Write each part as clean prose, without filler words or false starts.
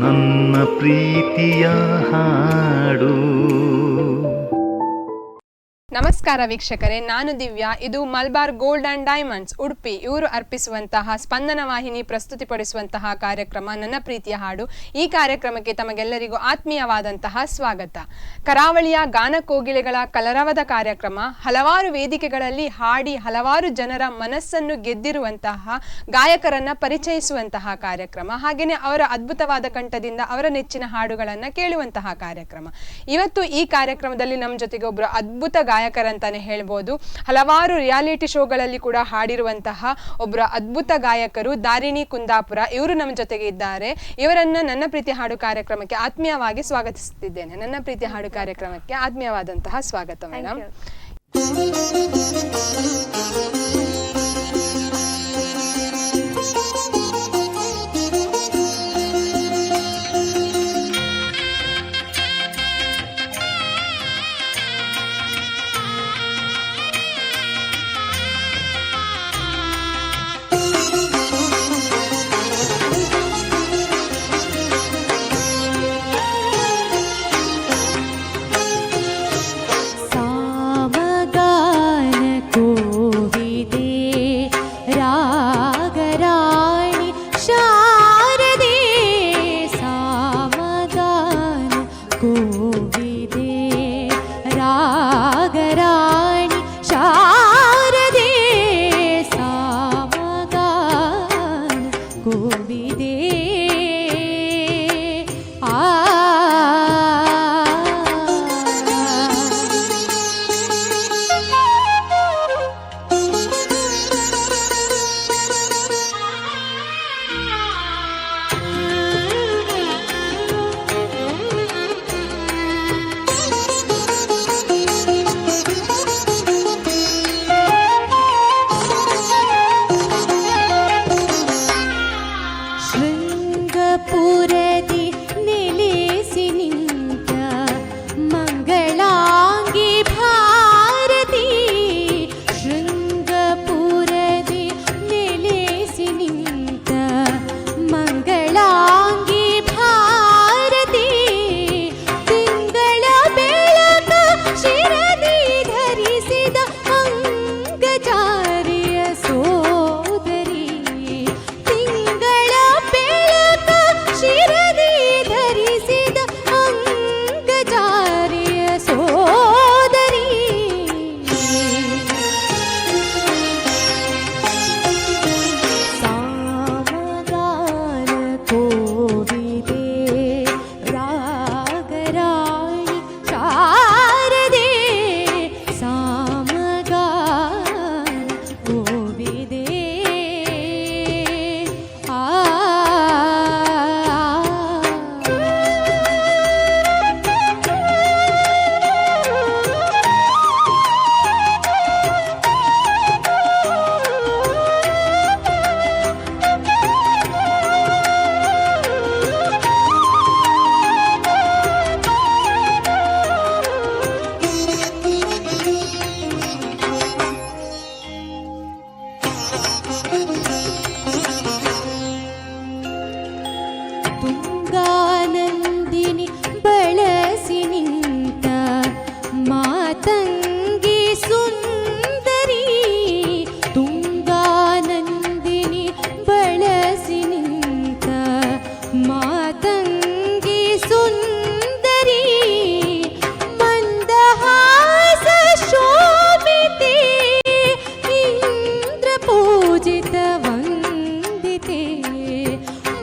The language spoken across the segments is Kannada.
ನನ್ನ ಪ್ರೀತಿಯ ಹಾಡು. ನಮಸ್ಕಾರ ವೀಕ್ಷಕರೇ, ನಾನು ದಿವ್ಯಾ. ಇದು Malabar gold and diamonds Udupi ಇವರು ಅರ್ಪಿಸುವಂತಹ ಸ್ಪಂದನ ವಾಹಿನಿ ಪ್ರಸ್ತುತಿಪಡಿಸುವಂತಹ ಕಾರ್ಯಕ್ರಮ ನನ್ನ ಪ್ರೀತಿಯ ಹಾಡು. ಈ ಕಾರ್ಯಕ್ರಮಕ್ಕೆ ತಮಗೆಲ್ಲರಿಗೂ ಆತ್ಮೀಯವಾದಂತಹ ಸ್ವಾಗತ. ಕರಾವಳಿಯ ಗಾನ ಕೋಗಿಲೆಗಳ ಕಲರವದ ಕಾರ್ಯಕ್ರಮ, ಹಲವಾರು ವೇದಿಕೆಗಳಲ್ಲಿ ಹಾಡಿ ಹಲವಾರು ಜನರ ಮನಸ್ಸನ್ನು ಗೆದ್ದಿರುವಂತಹ ಗಾಯಕರನ್ನ ಪರಿಚಯಿಸುವಂತಹ ಕಾರ್ಯಕ್ರಮ, ಹಾಗೆಯೇ ಅವರ ಅದ್ಭುತವಾದ ಕಂಠದಿಂದ ಅವರ ನೆಚ್ಚಿನ ಹಾಡುಗಳನ್ನು ಕೇಳುವಂತಹ ಕಾರ್ಯಕ್ರಮ. ಇವತ್ತು ಈ ಕಾರ್ಯಕ್ರಮದಲ್ಲಿ ನಮ್ಮ ಜೊತೆಗೆ ಒಬ್ಬರು ಅದ್ಭುತ ಗಾಯಕರಂತಾನೆ ಹೇಳ್ಬೋದು. ಹಲವಾರು ರಿಯಾಲಿಟಿ ಶೋಗಳಲ್ಲಿ ಕೂಡ ಹಾಡಿರುವಂತಹ ಒಬ್ಬರು ಅದ್ಭುತ ಗಾಯಕರು ದಾರಿಣಿ ಕುಂದಾಪುರ ಇವರು ನಮ್ಮ ಜೊತೆಗೆ ಇದ್ದಾರೆ. ಇವರನ್ನ ನನ್ನ ಪ್ರೀತಿ ಹಾಡು ಕಾರ್ಯಕ್ರಮಕ್ಕೆ ಆತ್ಮೀಯವಾಗಿ ಸ್ವಾಗತಿಸುತ್ತಿದ್ದೇನೆ. ನನ್ನ ಪ್ರೀತಿ ಹಾಡು ಕಾರ್ಯಕ್ರಮಕ್ಕೆ ಆತ್ಮೀಯವಾದಂತಹ ಸ್ವಾಗತ ಮೇಡಮ್.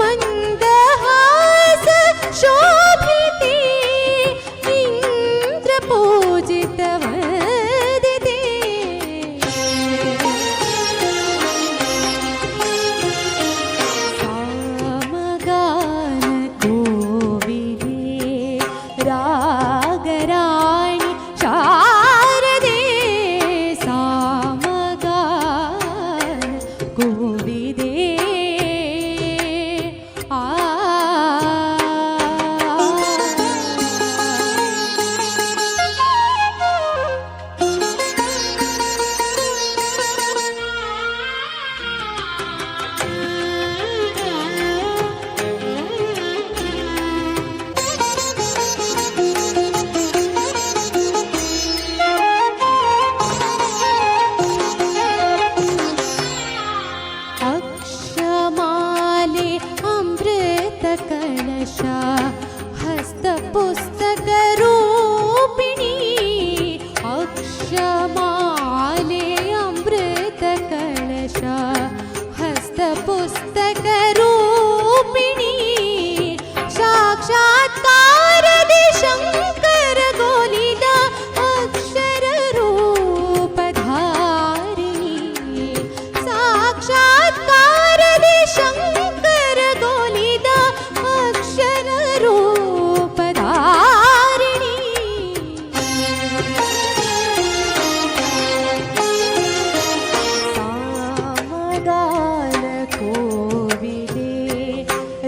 ಮಂದಹಾಸ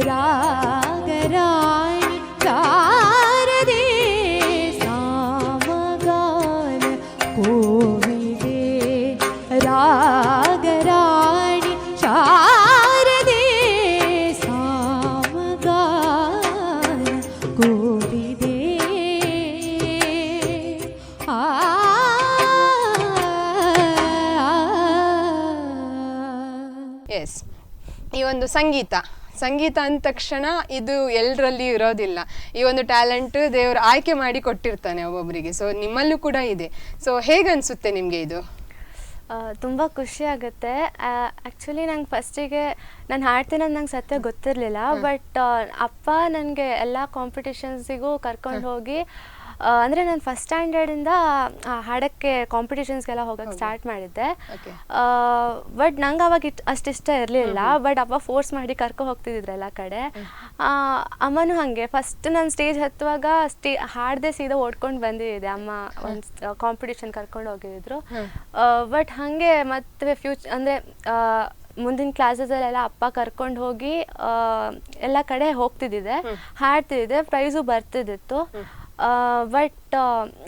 ರಾಗರಾಣಿ ಶಾರದೆ ಸಾಮಗಾನ ಕೋವಿದೆ ರಾಗರಾಣಿ ಶಾರದೆ ಸಾಮಗಾನ ಕೋವಿದೆ ಎಸ್, ಈ ಒಂದು ಸಂಗೀತ ಅಂದ ತಕ್ಷಣ ಇದು ಎಲ್ಲರಲ್ಲಿ ಇರೋದಿಲ್ಲ. ಈ ಒಂದು ಟ್ಯಾಲೆಂಟ್ ದೇವರು ಆಯ್ಕೆ ಮಾಡಿ ಕೊಟ್ಟಿರ್ತಾನೆ ಒಬ್ಬೊಬ್ಬರಿಗೆ. ಸೊ ನಿಮ್ಮಲ್ಲೂ ಕೂಡ ಇದೆ. ಸೊ ಹೇಗನ್ಸುತ್ತೆ ನಿಮಗೆ ಇದು? ತುಂಬ ಖುಷಿ ಆಗುತ್ತೆ. ಆ್ಯಕ್ಚುಲಿ ನಂಗೆ ಫಸ್ಟಿಗೆ ನಾನು ಹಾಡ್ತೀನಿ ಅಂತ ನಂಗೆ ಸತ್ಯ ಗೊತ್ತಿರಲಿಲ್ಲ. ಬಟ್ ಅಪ್ಪ ನನಗೆ ಎಲ್ಲ ಕಾಂಪಿಟಿಷನ್ಸಿಗೂ ಕರ್ಕೊಂಡು ಹೋಗಿ, ಅಂದರೆ ನಾನು ಫಸ್ಟ್ ಸ್ಟ್ಯಾಂಡರ್ಡಿಂದ ಹಾಡೋಕ್ಕೆ ಕಾಂಪಿಟಿಷನ್ಸ್ಗೆಲ್ಲ ಹೋಗೋಕ್ಕೆ ಸ್ಟಾರ್ಟ್ ಮಾಡಿದ್ದೆ. ಬಟ್ ನಂಗೆ ಅವಾಗ ಅಷ್ಟು ಇಷ್ಟ ಇರಲಿಲ್ಲ. ಬಟ್ ಅಪ್ಪ ಫೋರ್ಸ್ ಮಾಡಿ ಕರ್ಕೊ ಹೋಗ್ತಿದ್ರು ಎಲ್ಲ ಕಡೆ. ಅಮ್ಮನೂ ಹಾಗೆ ಫಸ್ಟ್ ನಾನು ಸ್ಟೇಜ್ ಹತ್ತುವಾಗ ಹಾಡದೆ ಸೀದಾ ಓಡ್ಕೊಂಡು ಬಂದಿದ್ದೆ. ಅಮ್ಮ ಒಂದು ಕಾಂಪಿಟಿಷನ್ ಕರ್ಕೊಂಡು ಹೋಗಿದ್ರು. ಬಟ್ ಹಾಗೆ ಮತ್ತೆ ಅಂದರೆ ಮುಂದಿನ ಕ್ಲಾಸಸಲ್ಲೆಲ್ಲ ಅಪ್ಪ ಕರ್ಕೊಂಡು ಹೋಗಿ ಎಲ್ಲ ಕಡೆ ಹೋಗ್ತಿದ್ದಿದ್ದೆ, ಹಾಡ್ತಿದ್ದೆ, ಪ್ರೈಸು ಬರ್ತಿದ್ದಿತ್ತು. ಬಟ್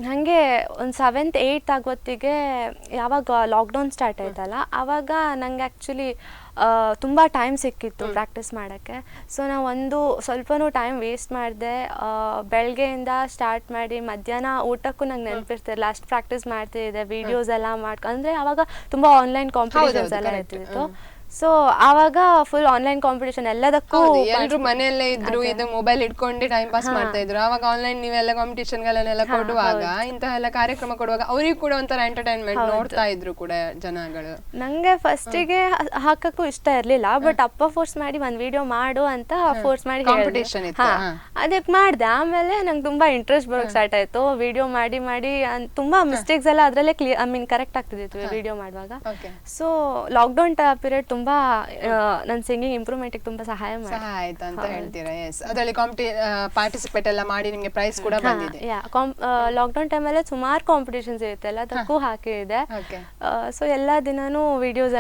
ಹಾಗೆ ಒಂದು 7th 8th ಆಗೋತ್ತಿಗೆ ಯಾವಾಗ ಲಾಕ್ಡೌನ್ ಸ್ಟಾರ್ಟ್ ಆಯ್ತಲ್ಲ, ಆವಾಗ ನಂಗೆ ಆ್ಯಕ್ಚುಲಿ ತುಂಬ ಟೈಮ್ ಸಿಕ್ಕಿತ್ತು ಪ್ರಾಕ್ಟೀಸ್ ಮಾಡೋಕ್ಕೆ. ಸೊ ನಾವು ಸ್ವಲ್ಪನೂ ಟೈಮ್ ವೇಸ್ಟ್ ಮಾಡಿದೆ. ಬೆಳಗ್ಗೆಯಿಂದ ಸ್ಟಾರ್ಟ್ ಮಾಡಿ ಮಧ್ಯಾಹ್ನ ಊಟಕ್ಕೂ ನಂಗೆ ನೆನಪಿರ್ತಿರಲಿಲ್ಲ, ಅಷ್ಟು ಪ್ರಾಕ್ಟೀಸ್ ಮಾಡ್ತಿದ್ದೆ. ವೀಡಿಯೋಸ್ ಎಲ್ಲ ಅಂದರೆ ಆವಾಗ ತುಂಬ ಆನ್ಲೈನ್ ಕಾಂಪಿಟೇಷನ್ಸ್ ಎಲ್ಲ ಇರ್ತಿತ್ತು. ಸೊ ಆವಾಗ ಫುಲ್ ಆನ್ಲೈನ್ ಕಾಂಪಿಟೇಷನ್ ಎಲ್ಲದಕ್ಕೂ ಎಲ್ಲರೂ ಮನೆಯಲ್ಲೇ ಇದ್ರು, ಇದು ಮೊಬೈಲ್ ಇಟ್ಕೊಂಡು ಟೈಮ್ ಪಾಸ್ ಮಾಡ್ತಾ ಇದ್ರು. ಆವಾಗ ಆನ್ಲೈನ್ ನೀವೆಲ್ಲ ಕಾಂಪಿಟೇಷನ್ಗಳನ್ನೆಲ್ಲ ಕೊಡುವಾಗ, ಇಂತಹ ಎಲ್ಲ ಕಾರ್ಯಕ್ರಮ ಕೊಡುವಾಗ ಅವರಿಗೂ ಕೂಡ ಒಂಥರ ಎಂಟರ್ಟೈನ್ಮೆಂಟ್ ನೋಡ್ತಾ ಇದ್ರು ಕೂಡ ಜನಗಳು. ನಂಗೆ ಫಸ್ಟಿಗೆ ಹಾಕಕ್ಕೂ ಇಷ್ಟ ಇರ್ಲಿಲ್ಲ. ಬಟ್ ಅಪ್ಪ ಫೋರ್ಸ್ ಮಾಡಿ ಒಂದ್ ವಿಡಿಯೋ ಮಾಡು ಅಂತ ಫೋರ್ಸ್ ಮಾಡಿ ಕಾಂಪಿಟೇಷನ್ ಇತ್ತು, ಅದಕ್ಕೆ ಮಾಡಿದೆ. ಆಮೇಲೆ ನಂಗೆ ತುಂಬಾ ಇಂಟ್ರೆಸ್ಟ್ ಬರೋಕ್ ಸ್ಟಾರ್ಟ್ ಆಯ್ತು. ವಿಡಿಯೋ ಮಾಡಿ ಮಾಡಿ ತುಂಬಾ ಮಿಸ್ಟೇಕ್ಸ್ ಎಲ್ಲ ಅದ್ರಲ್ಲೇ ಕರೆಕ್ಟ್ ಆಗ್ತಿದ್ದಿತ್ತು ವಿಡಿಯೋ ಮಾಡುವಾಗ. ಸೊ ಲಾಕ್ಡೌನ್ ಪೀರಿಯಡ್ ತುಂಬಾ ನನ್ನ ಸಿಂಗಿಂಗ್ ಇಂಪ್ರೂವ್ಮೆಂಟ್ ತುಂಬಾ ಸಹಾಯ ಆಯ್ತು ಅಂತ ಹೇಳ್ತೀರಾ? ಎಸ್, ಅದರಲ್ಲಿ ಪಾರ್ಟಿಸಿಪೇಟ್ ಎಲ್ಲ ಮಾಡಿ ನಿಮಗೆ ಪ್ರೈಸ್ ಕೂಡ ಬಂದಿದೆ. ಲಾಕ್ಡೌನ್ ಟೈಮಲ್ಲಿ ಸುಮಾರು ಕಾಂಪಿಟೇಷನ್ಸ್ ಇರುತ್ತೆ, ಎಲ್ಲದಕ್ಕೂ ಹಾಕಿದೆ. ಸೊ ಎಲ್ಲಾ ದಿನಾನು ವಿಡಿಯೋಸ್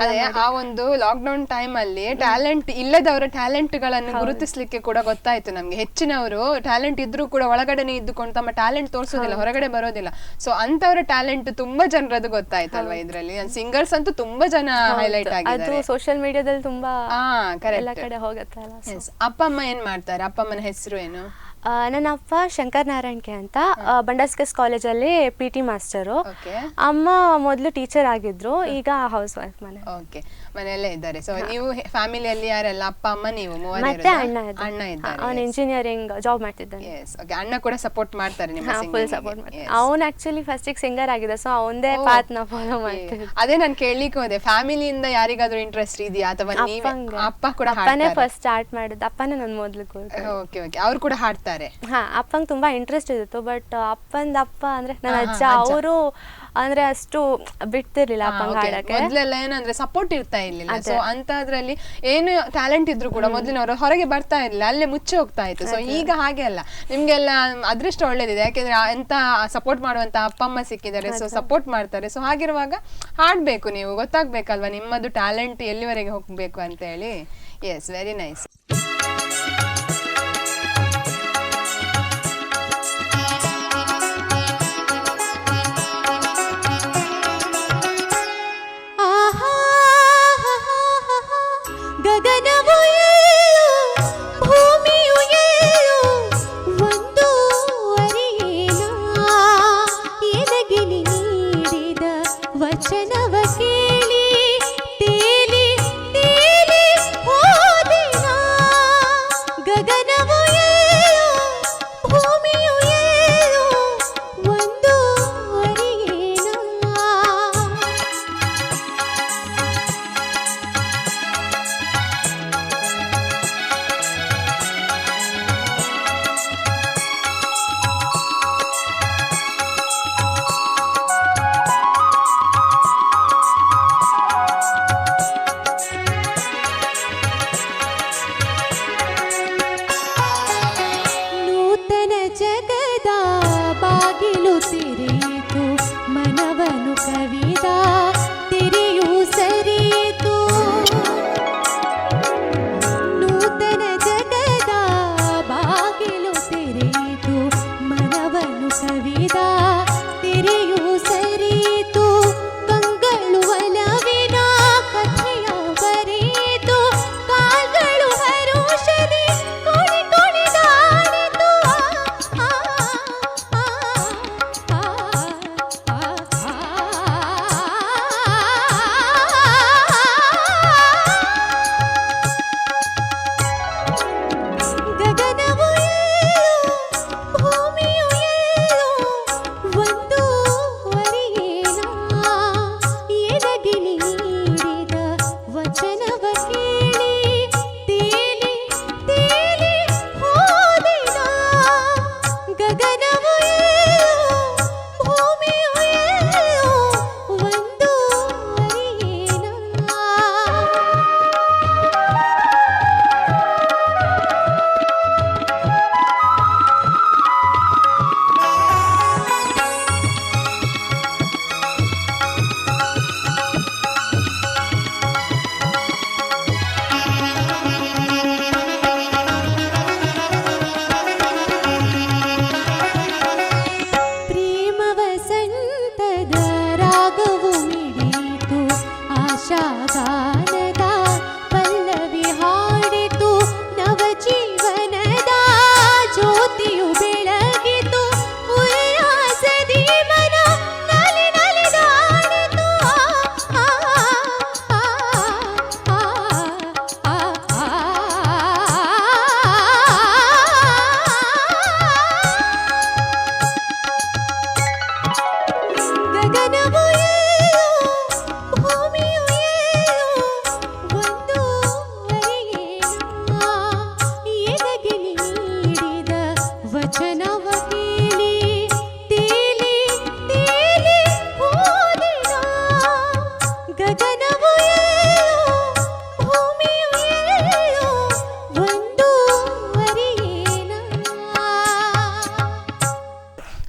ಆ ಒಂದು ಲಾಕ್ಡೌನ್ ಟೈಮ್ ಅಲ್ಲಿ ಟ್ಯಾಲೆಂಟ್ ಇಲ್ಲದವರ ಟ್ಯಾಲೆಂಟ್ ಗಳನ್ನು ಗುರುತಿಸ್ಲಿಕ್ಕೆ ಕೂಡ ಗೊತ್ತಾಯ್ತು ನಮ್ಗೆ. ಹೆಚ್ಚಿನವರು ಟ್ಯಾಲೆಂಟ್ ಇದ್ರೂ ಕೂಡ ಒಳಗಡೆನೆ ಇದ್ದುಕೊಂಡು ತಮ್ಮ ಟ್ಯಾಲೆಂಟ್ ತೋರಿಸೋದಿಲ್ಲ, ಹೊರಗಡೆ ಬರೋದಿಲ್ಲ. ಸೊ ಅಂತವರ ಟ್ಯಾಲೆಂಟ್ ತುಂಬಾ ಜನರದು ಗೊತ್ತಾಯ್ತಲ್ವಾ ಇದ್ರಲ್ಲಿ. ಸಿಂಗರ್ಸ್ ಅಂತೂ ತುಂಬಾ ಜನ ಹೈಲೈಟ್ ಆಗಿದ್ದಾರೆ. ಸೋಷಿಯಲ್ ಮೀಡಿಯಾದಲ್ಲಿ ತುಂಬಾ ಎಲ್ಲ ಕಡೆ ಹೋಗುತ್ತಲ್ಲ. ಅಪ್ಪ ಅಮ್ಮ ಏನ್ ಮಾಡ್ತಾರೆ? ಅಪ್ಪ ಅಮ್ಮನ ಹೆಸರು ಏನು? ನನ್ನ ಅಪ್ಪ ಶಂಕರ್ ನಾರಾಯಣ್ಕೆ ಅಂತ ಬಂಡಸ್ಕಸ್ ಕಾಲೇಜಲ್ಲಿ PT ಮಾಸ್ಟರು. ಅಮ್ಮ ಮೊದಲು ಟೀಚರ್ ಆಗಿದ್ರು, ಈಗ ಹೌಸ್ ವೈಫ್ ಮನೆಯಲ್ಲೇ ಇದ್ದಾರೆ. ಸೊ ನೀವು ಫ್ಯಾಮಿಲಿಯಲ್ಲಿ ಯಾರೆಲ್ಲ? ಅಪ್ಪ ಅಮ್ಮ, ನೀವು ಮತ್ತೆ ಅಣ್ಣ ಇದ್ದಾರೆ. ಅವನು ಇಂಜಿನಿಯರಿಂಗ್ ಜಾಬ್ ಮಾಡ್ತಿದ್ದಾನೆ. ಅಣ್ಣ ಕೂಡ ಸಪೋರ್ಟ್ ಮಾಡ್ತಾರೆ ನಿಮ್ಮ? ಫುಲ್ ಸಪೋರ್ಟ್ ಮಾಡ್ತಾರೆ. ಅವನು ಆಕ್ಚುಲಿ ಫಸ್ಟಿಗೆ ಸಿಂಗರ್ ಆಗಿದೆ, ಸೊ ಅವನದೇ ಪಾತ್ ನ ಫಾಲೋ ಮಾಡ್ತಿದ್ದೆ. ಅದೇ ನಾನು ಕೇಳಲಿಕ್ಕೆ ಹೋದೆ, ಫ್ಯಾಮಿಲಿಯಿಂದ ಯಾರಿಗಾದ್ರೂ ಇಂಟ್ರೆಸ್ಟ್ ಇದೆಯಾ ಅಥವಾ ಅಪ್ಪ ಕೂಡ? ಅಪ್ಪನೇ ಫಸ್ಟ್ ಸ್ಟಾರ್ಟ್ ಮಾಡಿದ್ದು, ಅಪ್ಪನೇ ನನ್ನ ಮೊದಲು. ಓಕೆ, ಅವ್ರು ಕೂಡ ಹಾಡ್ತಾರೆ? ಅಪ್ಪಂಗೆ ತುಂಬಾ ಇಂಟ್ರೆಸ್ಟ್ ಇತ್ತು. ಬಟ್ ಅಪ್ಪ ಅಂದ್ರೆ ನನ್ನ ಅಜ್ಜ, ಅವರು ಅಂದ್ರೆ ಅಷ್ಟು ಬಿಡ್ತಿರ್ಲಿಲ್ಲ ಅಪ್ಪಂಗೆ ಹಾಡಕ್ಕೆ. ಮೊದ್ಲೆಲ್ಲ ಏನಂದ್ರೆ ಸಪೋರ್ಟ್ ಇರ್ತಾ ಇರ್ಲಿಲ್ಲ. ಸೊ ಅಂತದ್ರಲ್ಲಿ ಏನು ಟ್ಯಾಲೆಂಟ್ ಇದ್ರು ಕೂಡ ಮೊದಲಿನವರು ಹೊರಗೆ ಬರ್ತಾ ಇರ್ಲಿಲ್ಲ, ಅಲ್ಲೇ ಮುಚ್ಚಿ ಹೋಗ್ತಾ ಇತ್ತು. ಸೊ ಈಗ ಹಾಗೆ ಅಲ್ಲ, ನಿಮ್ಗೆಲ್ಲ ಅದೃಷ್ಟ ಒಳ್ಳೇದಿದೆ, ಯಾಕೆಂದ್ರೆ ಎಂತ ಸಪೋರ್ಟ್ ಮಾಡುವಂತ ಅಪ್ಪ ಅಮ್ಮ ಸಿಕ್ಕಿದ್ದಾರೆ. ಸೊ ಸಪೋರ್ಟ್ ಮಾಡ್ತಾರೆ. ಸೊ ಹಾಗಿರುವಾಗ ಹಾಡ್ಬೇಕು, ನೀವು ಗೊತ್ತಾಗ್ಬೇಕಲ್ವಾ ನಿಮ್ಮದು ಟ್ಯಾಲೆಂಟ್ ಎಲ್ಲಿವರೆಗೆ ಹೋಗ್ಬೇಕು ಅಂತ ಹೇಳಿ. S, very nice. ಗಗನವು ಏಳು, ಭೂಮಿಯು ಏಳು, ಒಂದು ಅರಿಯೇನ ಎನಗೆ ನೀಡಿದ ವಚನವ ಕೇಳಿ ತೇಲಿ ತೇಲಿ ಹೋದೆನ. ಗಗನವು ಏಳು, ಭೂಮಿಯು ಏಳು, ಒಂದು ಅರಿಯೇನ. ನೂತನ ಜಗದ ಬಾಗಿಲು ತೆರೆಯಿತು, ಮನವನು ಕವಿದ ತೆರೆಯು ಸರಿಯಿತು. ನೂತನ ಜಗದ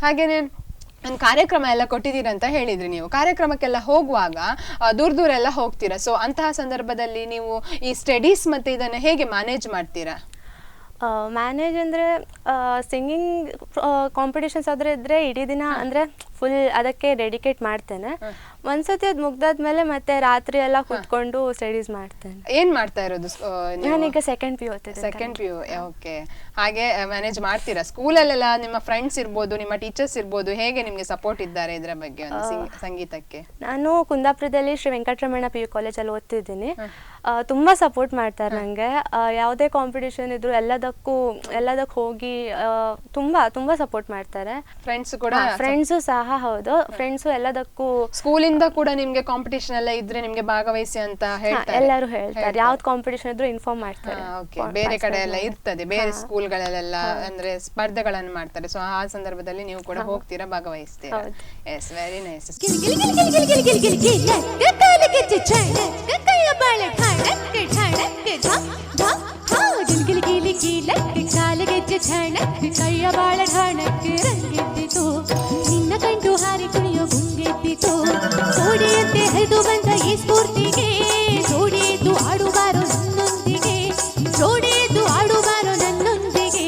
ಹಾಗೇನೆ ಒಂದು ಕಾರ್ಯಕ್ರಮ ಎಲ್ಲ ಕೊಟ್ಟಿದ್ದೀರಂತ ಹೇಳಿದ್ರಿ. ನೀವು ಕಾರ್ಯಕ್ರಮಕ್ಕೆಲ್ಲ ಹೋಗುವಾಗ ದೂರ ಎಲ್ಲ ಹೋಗ್ತೀರಾ. ಸೊ ಅಂತಹ ಸಂದರ್ಭದಲ್ಲಿ ನೀವು ಈ ಸ್ಟಡೀಸ್ ಮತ್ತೆ ಇದನ್ನು ಹೇಗೆ ಮ್ಯಾನೇಜ್ ಮಾಡ್ತೀರಾ? ಮ್ಯಾನೇಜ್ ಅಂದರೆ ಸಿಂಗಿಂಗ್ ಕಾಂಪಿಟೇಷನ್ಸ್ ಆದರೆ ಇದ್ದರೆ ಇಡೀ ದಿನ ಅಂದರೆ ಫುಲ್ ಅದಕ್ಕೆ ಡೆಡಿಕೇಟ್ ಮಾಡ್ತೇನೆ. ಒಂದ್ಸತಿ ಅದು ಮುಗ್ದಾದ್ಮೇಲೆ ಮತ್ತೆ ರಾತ್ರಿ ಎಲ್ಲ ಕೂತ್ಕೊಂಡು ಸ್ಟಡೀಸ್ ಮಾಡ್ತೇನೆ. ಏನು ಮಾಡ್ತಾ ಇರೋದು? ನಾನೀಗ ಸೆಕೆಂಡ್ ಪಿ ಯು ಓದ್ತಿದ್ದೆ. Second P U, okay. ಹಾಗೆ ಮ್ಯಾನೇಜ್ ಮಾಡ್ತೀರಾ. ಸ್ಕೂಲಲ್ಲೆಲ್ಲ ನಿಮ್ಮ ಫ್ರೆಂಡ್ಸ್ ಇರ್ಬೋದು, ನಿಮ್ಮ ಟೀಚರ್ಸ್ ಇರ್ಬೋದು, ಹೇಗೆ ನಿಮಗೆ ಸಪೋರ್ಟ್ ಇದ್ದಾರೆ ಇದರ ಬಗ್ಗೆ ಒಂದು ಸಂಗೀತಕ್ಕೆ? ನಾನು ಕುಂದಾಪುರದಲ್ಲಿ ಶ್ರೀ ವೆಂಕಟರಮಣ ಪಿ ಯು ಕಾಲೇಜಲ್ಲಿ ಓದ್ತಿದ್ದೀನಿ. ತುಂಬ ಸಪೋರ್ಟ್ ಮಾಡ್ತಾರೆ ನನಗೆ. ಯಾವುದೇ ಕಾಂಪಿಟೇಷನ್ ಇದ್ರು ಎಲ್ಲದಕ್ಕೂ ಹೋಗಿ ತುಂಬ ಸಪೋರ್ಟ್ ಮಾಡ್ತಾರೆ. ಫ್ರೆಂಡ್ಸು ಸಹ ಹೌದು, ಫ್ರೆಂಡ್ಸು ಎಲ್ಲದಕ್ಕೂ. ಸ್ಕೂಲಿಂದ ಕೂಡ ನಿಮ್ಗೆ ಕಾಂಪಿಟೇಷನ್ ಎಲ್ಲ ಇದ್ರೆ ನಿಮ್ಗೆ ಭಾಗವಹಿಸಿ ಅಂತ ಹೇಳ್ತಾರೆ? ಎಲ್ಲರೂ ಹೇಳ್ತಾರೆ, ಯಾವ್ದು ಕಾಂಪಿಟೇಷನ್ ಇದ್ರು ಇನ್ಫಾರ್ಮ್ ಮಾಡ್ತಾರೆ. ಬೇರೆ ಕಡೆ ಎಲ್ಲ ಇರ್ತದೆ, ಬೇರೆ ಸ್ಕೂಲ್ಗಳಲ್ಲೆಲ್ಲ ಅಂದ್ರೆ ಸ್ಪರ್ಧೆಗಳನ್ನು ಮಾಡ್ತಾರೆ. ಸೊ ಆ ಸಂದರ್ಭದಲ್ಲಿ ನೀವು ಕೂಡ ಹೋಗ್ತೀರಾ, ಭಾಗವಹಿಸ್ತೀರಾ? S, very nice. ಕೈಯ ಬಾಳ ಢಾಣಕ್ಕೆ ರಂಗೆದ್ದಿತು, ನಿನ್ನ ಕಂಡು ಹಾರಿ ಕುಣಿಯೋ ಗುಂಗೆದ್ದಿತು. ಜೋಡಿಯಂತೆ ಹರಿದು ಬಂದ ಈ ಸ್ಫೂರ್ತಿಗೆ ಜೋಡಿಯದ್ದು ಆಡುವಾರೋ ನನ್ನೊಂದಿಗೆ, ಜೋಡಿಯದ್ದು ಆಡುವಾರೋ ನನ್ನೊಂದಿಗೆ.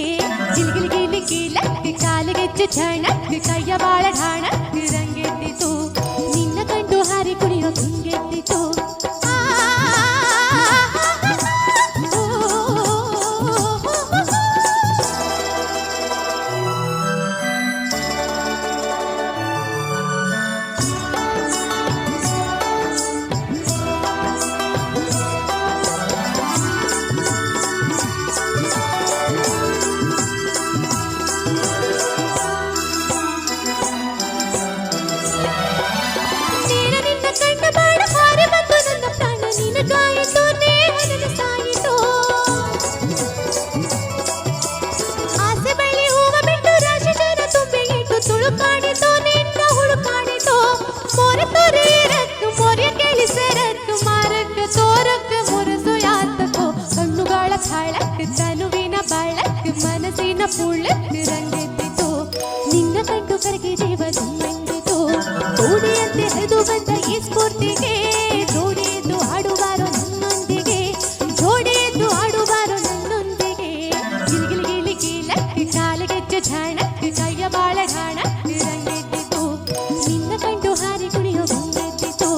ಗಿಲ್ ಗಿಲ್ ಗಿಲ್ ಗಿಲಕ್ಕೆ ಕಾಲಿಗೆಜ್ಜೆ ಝಣಕ್ಕೆ ಕೈಯ ಬಾಳ ಢಾಣಕ್ಕೆ ರಂಗೆದ್ದಿತು, ನಿನ್ನ ಕಂಡು ಹಾರಿ ಕುಣಿಯೋ ಗುಂಗೆದ್ದಿತು. ತನುವಿನ ಬಾಳಕ್ಕೆ ಮನಸ್ಸಿನ ಪುಳ್ಳಕ್ಕೆ ರಂಗೆದ್ದಿತು, ನಿನ್ನ ಕಂಡು ಕರಗಿ ಜೀವ ತುಂಬೆಂದಿತು. ಜೋಡಿಯಂತೆ ಹರಿದು ಬಂದ ಈ ಸ್ಫೂರ್ತಿಗೆ ಜೋಡಿಯದ್ದು ಆಡುವಾರೋ ನನ್ನೊಂದಿಗೆ, ಜೋಡಿಯದ್ದು ಆಡುವಾರೋ ನನ್ನೊಂದಿಗೆ. ಗಿಲ್ ಗಿಲ್ ಗಿಲಿ ಗೀಲಕ್ಕೆ ಕಾಲಿಗೆಜ್ಜೆ ಝಾಣಕ್ಕೆ ಕೈಯ ಬಾಳ ಢಾಣಕ್ಕೆ ರಂಗೆದ್ದಿತು, ನಿನ್ನ ಕಂಡು ಹಾರಿ ಕುಣಿಯೋ ಗುಂಗೆದ್ದಿತು.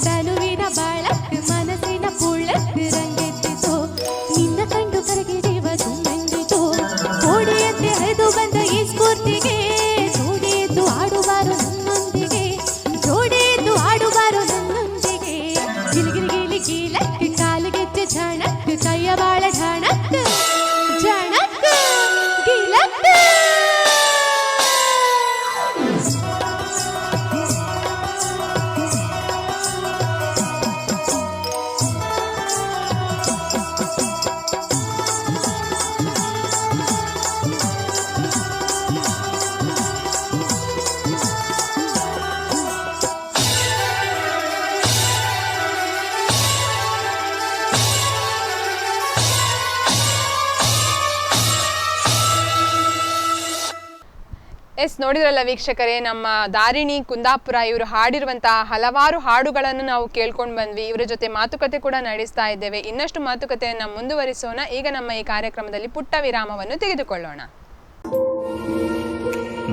ತನುವಿನ ಬಾಳಕ್ಕೆ ಮನಸ್ಸಿನ ಪುಳ್ಳಕ್ಕೆ ರಂಗೆದ್ದಿತು, ನಿನ್ನ ಕಂಡು ಕರಗಿ ಜೀವ ತುಂಬೆಂದಿತು. ಜೋಡಿಯಂತೆ ಹರಿದು ಬಂದ ಈ ಸ್ಫೂರ್ತಿಗೆ ಜೋಡಿಯದ್ದು ಆಡುವಾರೋ ನನ್ನೊಂದಿಗೆ, ಜೋಡಿಯದ್ದು ಆಡುವಾರೋ ನನ್ನೊಂದಿಗೆ. ಗಿಲ್ ಗಿಲ್ ಗಿಲಿ ಗೀಲಕ್ಕೆ ಕಾಲಿಗೆಜ್ಜೆ ಝಣಕ್ಕೆ ಕೈಯ ಬಾಳ ಢಾಣಕ್ಕೆ ಝಣಕ್ಕೆ ಗಿಲಕ್ಕೆ. ಎಸ್, ನೋಡಿದ್ರಲ್ಲ ವೀಕ್ಷಕರೇ, ನಮ್ಮ ದಾರಿಣಿ ಕುಂದಾಪುರ ಇವರು ಹಾಡಿರುವಂತಹ ಹಲವಾರು ಹಾಡುಗಳನ್ನು ನಾವು ಕೇಳ್ಕೊಂಡು ಬಂದ್ವಿ. ಇವರ ಜೊತೆ ಮಾತುಕತೆ ಕೂಡ ನಡೆಸ್ತಾ ಇದ್ದೇವೆ. ಇನ್ನಷ್ಟು ಮಾತುಕತೆಯನ್ನು ಮುಂದುವರಿಸೋಣ. ಈಗ ನಮ್ಮ ಈ ಕಾರ್ಯಕ್ರಮದಲ್ಲಿ ಪುಟ್ಟ ವಿರಾಮವನ್ನು ತೆಗೆದುಕೊಳ್ಳೋಣ.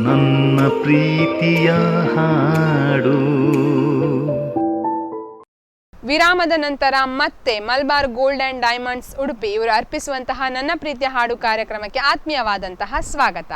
ನನ್ನ ಪ್ರೀತಿಯ ಹಾಡು. ವಿರಾಮದ ನಂತರ ಮತ್ತೆ Malabar gold and diamonds Udupi ಇವರು ಅರ್ಪಿಸುವಂತಹ ನನ್ನ ಪ್ರೀತಿಯ ಹಾಡು ಕಾರ್ಯಕ್ರಮಕ್ಕೆ ಆತ್ಮೀಯವಾದಂತಹ ಸ್ವಾಗತ.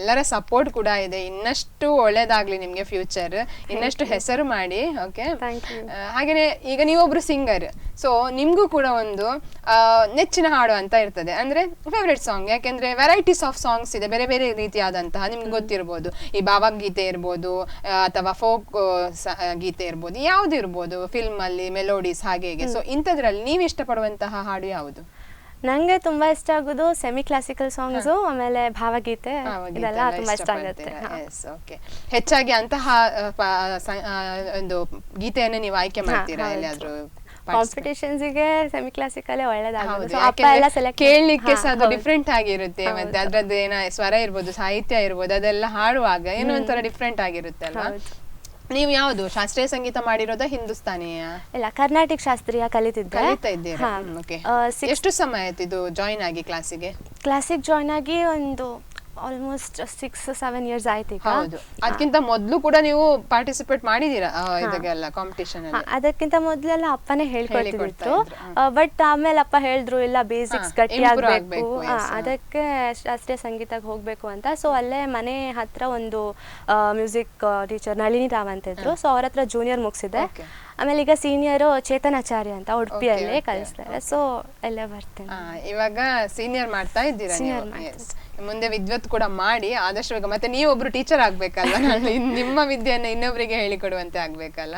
ಎಲ್ಲರ ಸಪೋರ್ಟ್ ಕೂಡ ಇದೆ. ಇನ್ನಷ್ಟು ಒಳ್ಳೇದಾಗ್ಲಿ ನಿಮ್ಗೆ ಫ್ಯೂಚರ್, ಇನ್ನಷ್ಟು ಹೆಸರು ಮಾಡಿ. ಓಕೆ, ಹಾಗೇನೆ ಈಗ ನೀವೊಬ್ರು ಸಿಂಗರ್, ಸೊ ನಿಮ್ಗೂ ಕೂಡ ಒಂದು ನೆಚ್ಚಿನ ಹಾಡು ಅಂತ ಇರ್ತದೆ, ಅಂದ್ರೆ ಫೇವ್ರೆಟ್ ಸಾಂಗ್. ಯಾಕೆಂದ್ರೆ ವೆರೈಟೀಸ್ ಆಫ್ ಸಾಂಗ್ಸ್ ಇದೆ, ಬೇರೆ ಬೇರೆ ರೀತಿಯಾದಂತಹ, ನಿಮ್ಗೆ ಗೊತ್ತಿರ್ಬೋದು, ಈ ಭಾವಗೀತೆ ಇರ್ಬೋದು ಅಥವಾ ಫೋಕ್ ಗೀತೆ ಇರ್ಬೋದು, ಯಾವ್ದು ಇರ್ಬೋದು, ಫಿಲ್ಮ್ ಅಲ್ಲಿ ಮೆಲೋಡೀಸ್ ಹಾಗೆ ಹೀಗೆ. ಸೊ ಇಂಥದ್ರಲ್ಲಿ ನೀವು ಇಷ್ಟಪಡುವಂತಹ ಹಾಡು ಯಾವುದು? ನಂಗೆ ತುಂಬಾ ಇಷ್ಟ ಆಗೋದು ಸೆಮಿ ಕ್ಲಾಸಿಕಲ್ ಸಾಂಗ್ಸ್, ಆಮೇಲೆ ಭಾವಗೀತೆ, ಇದೆಲ್ಲ ತುಂಬಾ ಇಷ್ಟ ಆಗುತ್ತೆ. ಹೆಚ್ಚಾಗಿ ಅಂತಹ ಒಂದು ಗೀತೆಯನ್ನು ನೀವು ಆಯ್ಕೆ ಮಾಡ್ತೀರಾ ಎಲ್ಲಿಯಾದ್ರೂ? ಕಾಂಪಿಟೇಷನ್ಸ್ ಗೆ ಸೆಮಿ ಕ್ಲಾಸಿಕಲ್ ಒಳ್ಳೆದಾಗುತ್ತೆ, ಕೇಳಲಿಕ್ಕೆ ಅದು ಡಿಫ್ರೆಂಟ್ ಆಗಿರುತ್ತೆ. ಮತ್ತೆ ಅದ್ರದ್ದು ಏನ ಸ್ವರ ಇರ್ಬೋದು, ಸಾಹಿತ್ಯ ಇರ್ಬೋದು, ಅದೆಲ್ಲ ಹಾಡುವಾಗ ಏನೋ ಒಂಥರ ಡಿಫ್ರೆಂಟ್ ಆಗಿರುತ್ತೆ ಅಲ್ವಾ? ನೀವು ಯಾವುದು ಶಾಸ್ತ್ರೀಯ ಸಂಗೀತ ಮಾಡಿರೋದ ಹಿಂದೂಸ್ತಾನಿಯ? ಇಲ್ಲ, ಕರ್ನಾಟಕ ಶಾಸ್ತ್ರೀಯ ಕಲಿತಾ ಇದ್ದೀರಾ? ಎಷ್ಟು ಸಮಯ ಆಯ್ತು ಇದು ಜಾಯಿನ್ ಆಗಿ ಕ್ಲಾಸಿಗೆ? ಕ್ಲಾಸಿಗೆ ಜಾಯಿನ್ ಆಗಿ ಒಂದು ಆಲ್ಮೋಸ್ಟ್ 6-7 years ಆಯ್ತು ಈಗ. ಹೌದು, ಅದಕ್ಕಿಂತ ಮೊದಲು ಕೂಡ ನೀವು ಪಾರ್ಟಿಸಿಪೇಟ್ ಮಾಡಿದೀರಾ ಇದಕ್ಕೆಲ್ಲ ಕಾಂಪಿಟಿಷನ್ ಅಲ್ಲಿ? ಅದಕ್ಕಿಂತ ಮೊದಲೆಲ್ಲ ಅಪ್ಪನೇ ಹೇಳ್ಕೊಡ್ತಿದ್ರು, ಬಟ್ ಆಮೇಲೆ ಅಪ್ಪ ಹೇಳಿದ್ರು ಇಲ್ಲ ಬೇಸಿಕ್ಸ್ ಗಟ್ಟಿ ಆಗ್ಬೇಕು, ಅದಕ್ಕೆ ಶಾಸ್ತ್ರೀಯ ಸಂಗೀತಕ್ಕೆ ಹೋಗ್ಬೇಕು ಅಂತ. ಸೊ ಅಲ್ಲೇ ಮನೆ ಹತ್ರ ಒಂದು ಮ್ಯೂಸಿಕ್ ಟೀಚರ್ ನಳಿನಿ ರಾವ್ ಅಂತ ಇದ್ರು, ಸೊ ಅವ್ರ ಹತ್ರ ಜೂನಿಯರ್ ಮುಗಿಸಿದೆ. ಆಮೇಲೆ ಈಗ ಸೀನಿಯರು ಚೇತನಾಚಾರ್ಯ ಅಂತ ಉಡುಪಿಯಲ್ಲೇ ಕಲಿಸ್ತಾರೆ, ಸೊ ಅಲ್ಲೇ ಬರ್ತೇನೆ. ಇವಾಗ ಸೀನಿಯರ್ ಮಾಡ್ತಾ ಇದ್ದೀರಾ? ಮುಂದೆ ವಿದ್ವತ್ ಕೂಡ ಮಾಡಿ ಆದಷ್ಟು ಬೇಗ. ಮತ್ತೆ ನೀವೊಬ್ರು ಟೀಚರ್ ಆಗ್ಬೇಕಲ್ಲ, ನಿಮ್ಮ ವಿದ್ಯೆಯನ್ನು ಇನ್ನೊಬ್ರಿಗೆ ಹೇಳಿಕೊಡುವಂತೆ ಆಗ್ಬೇಕಲ್ಲ.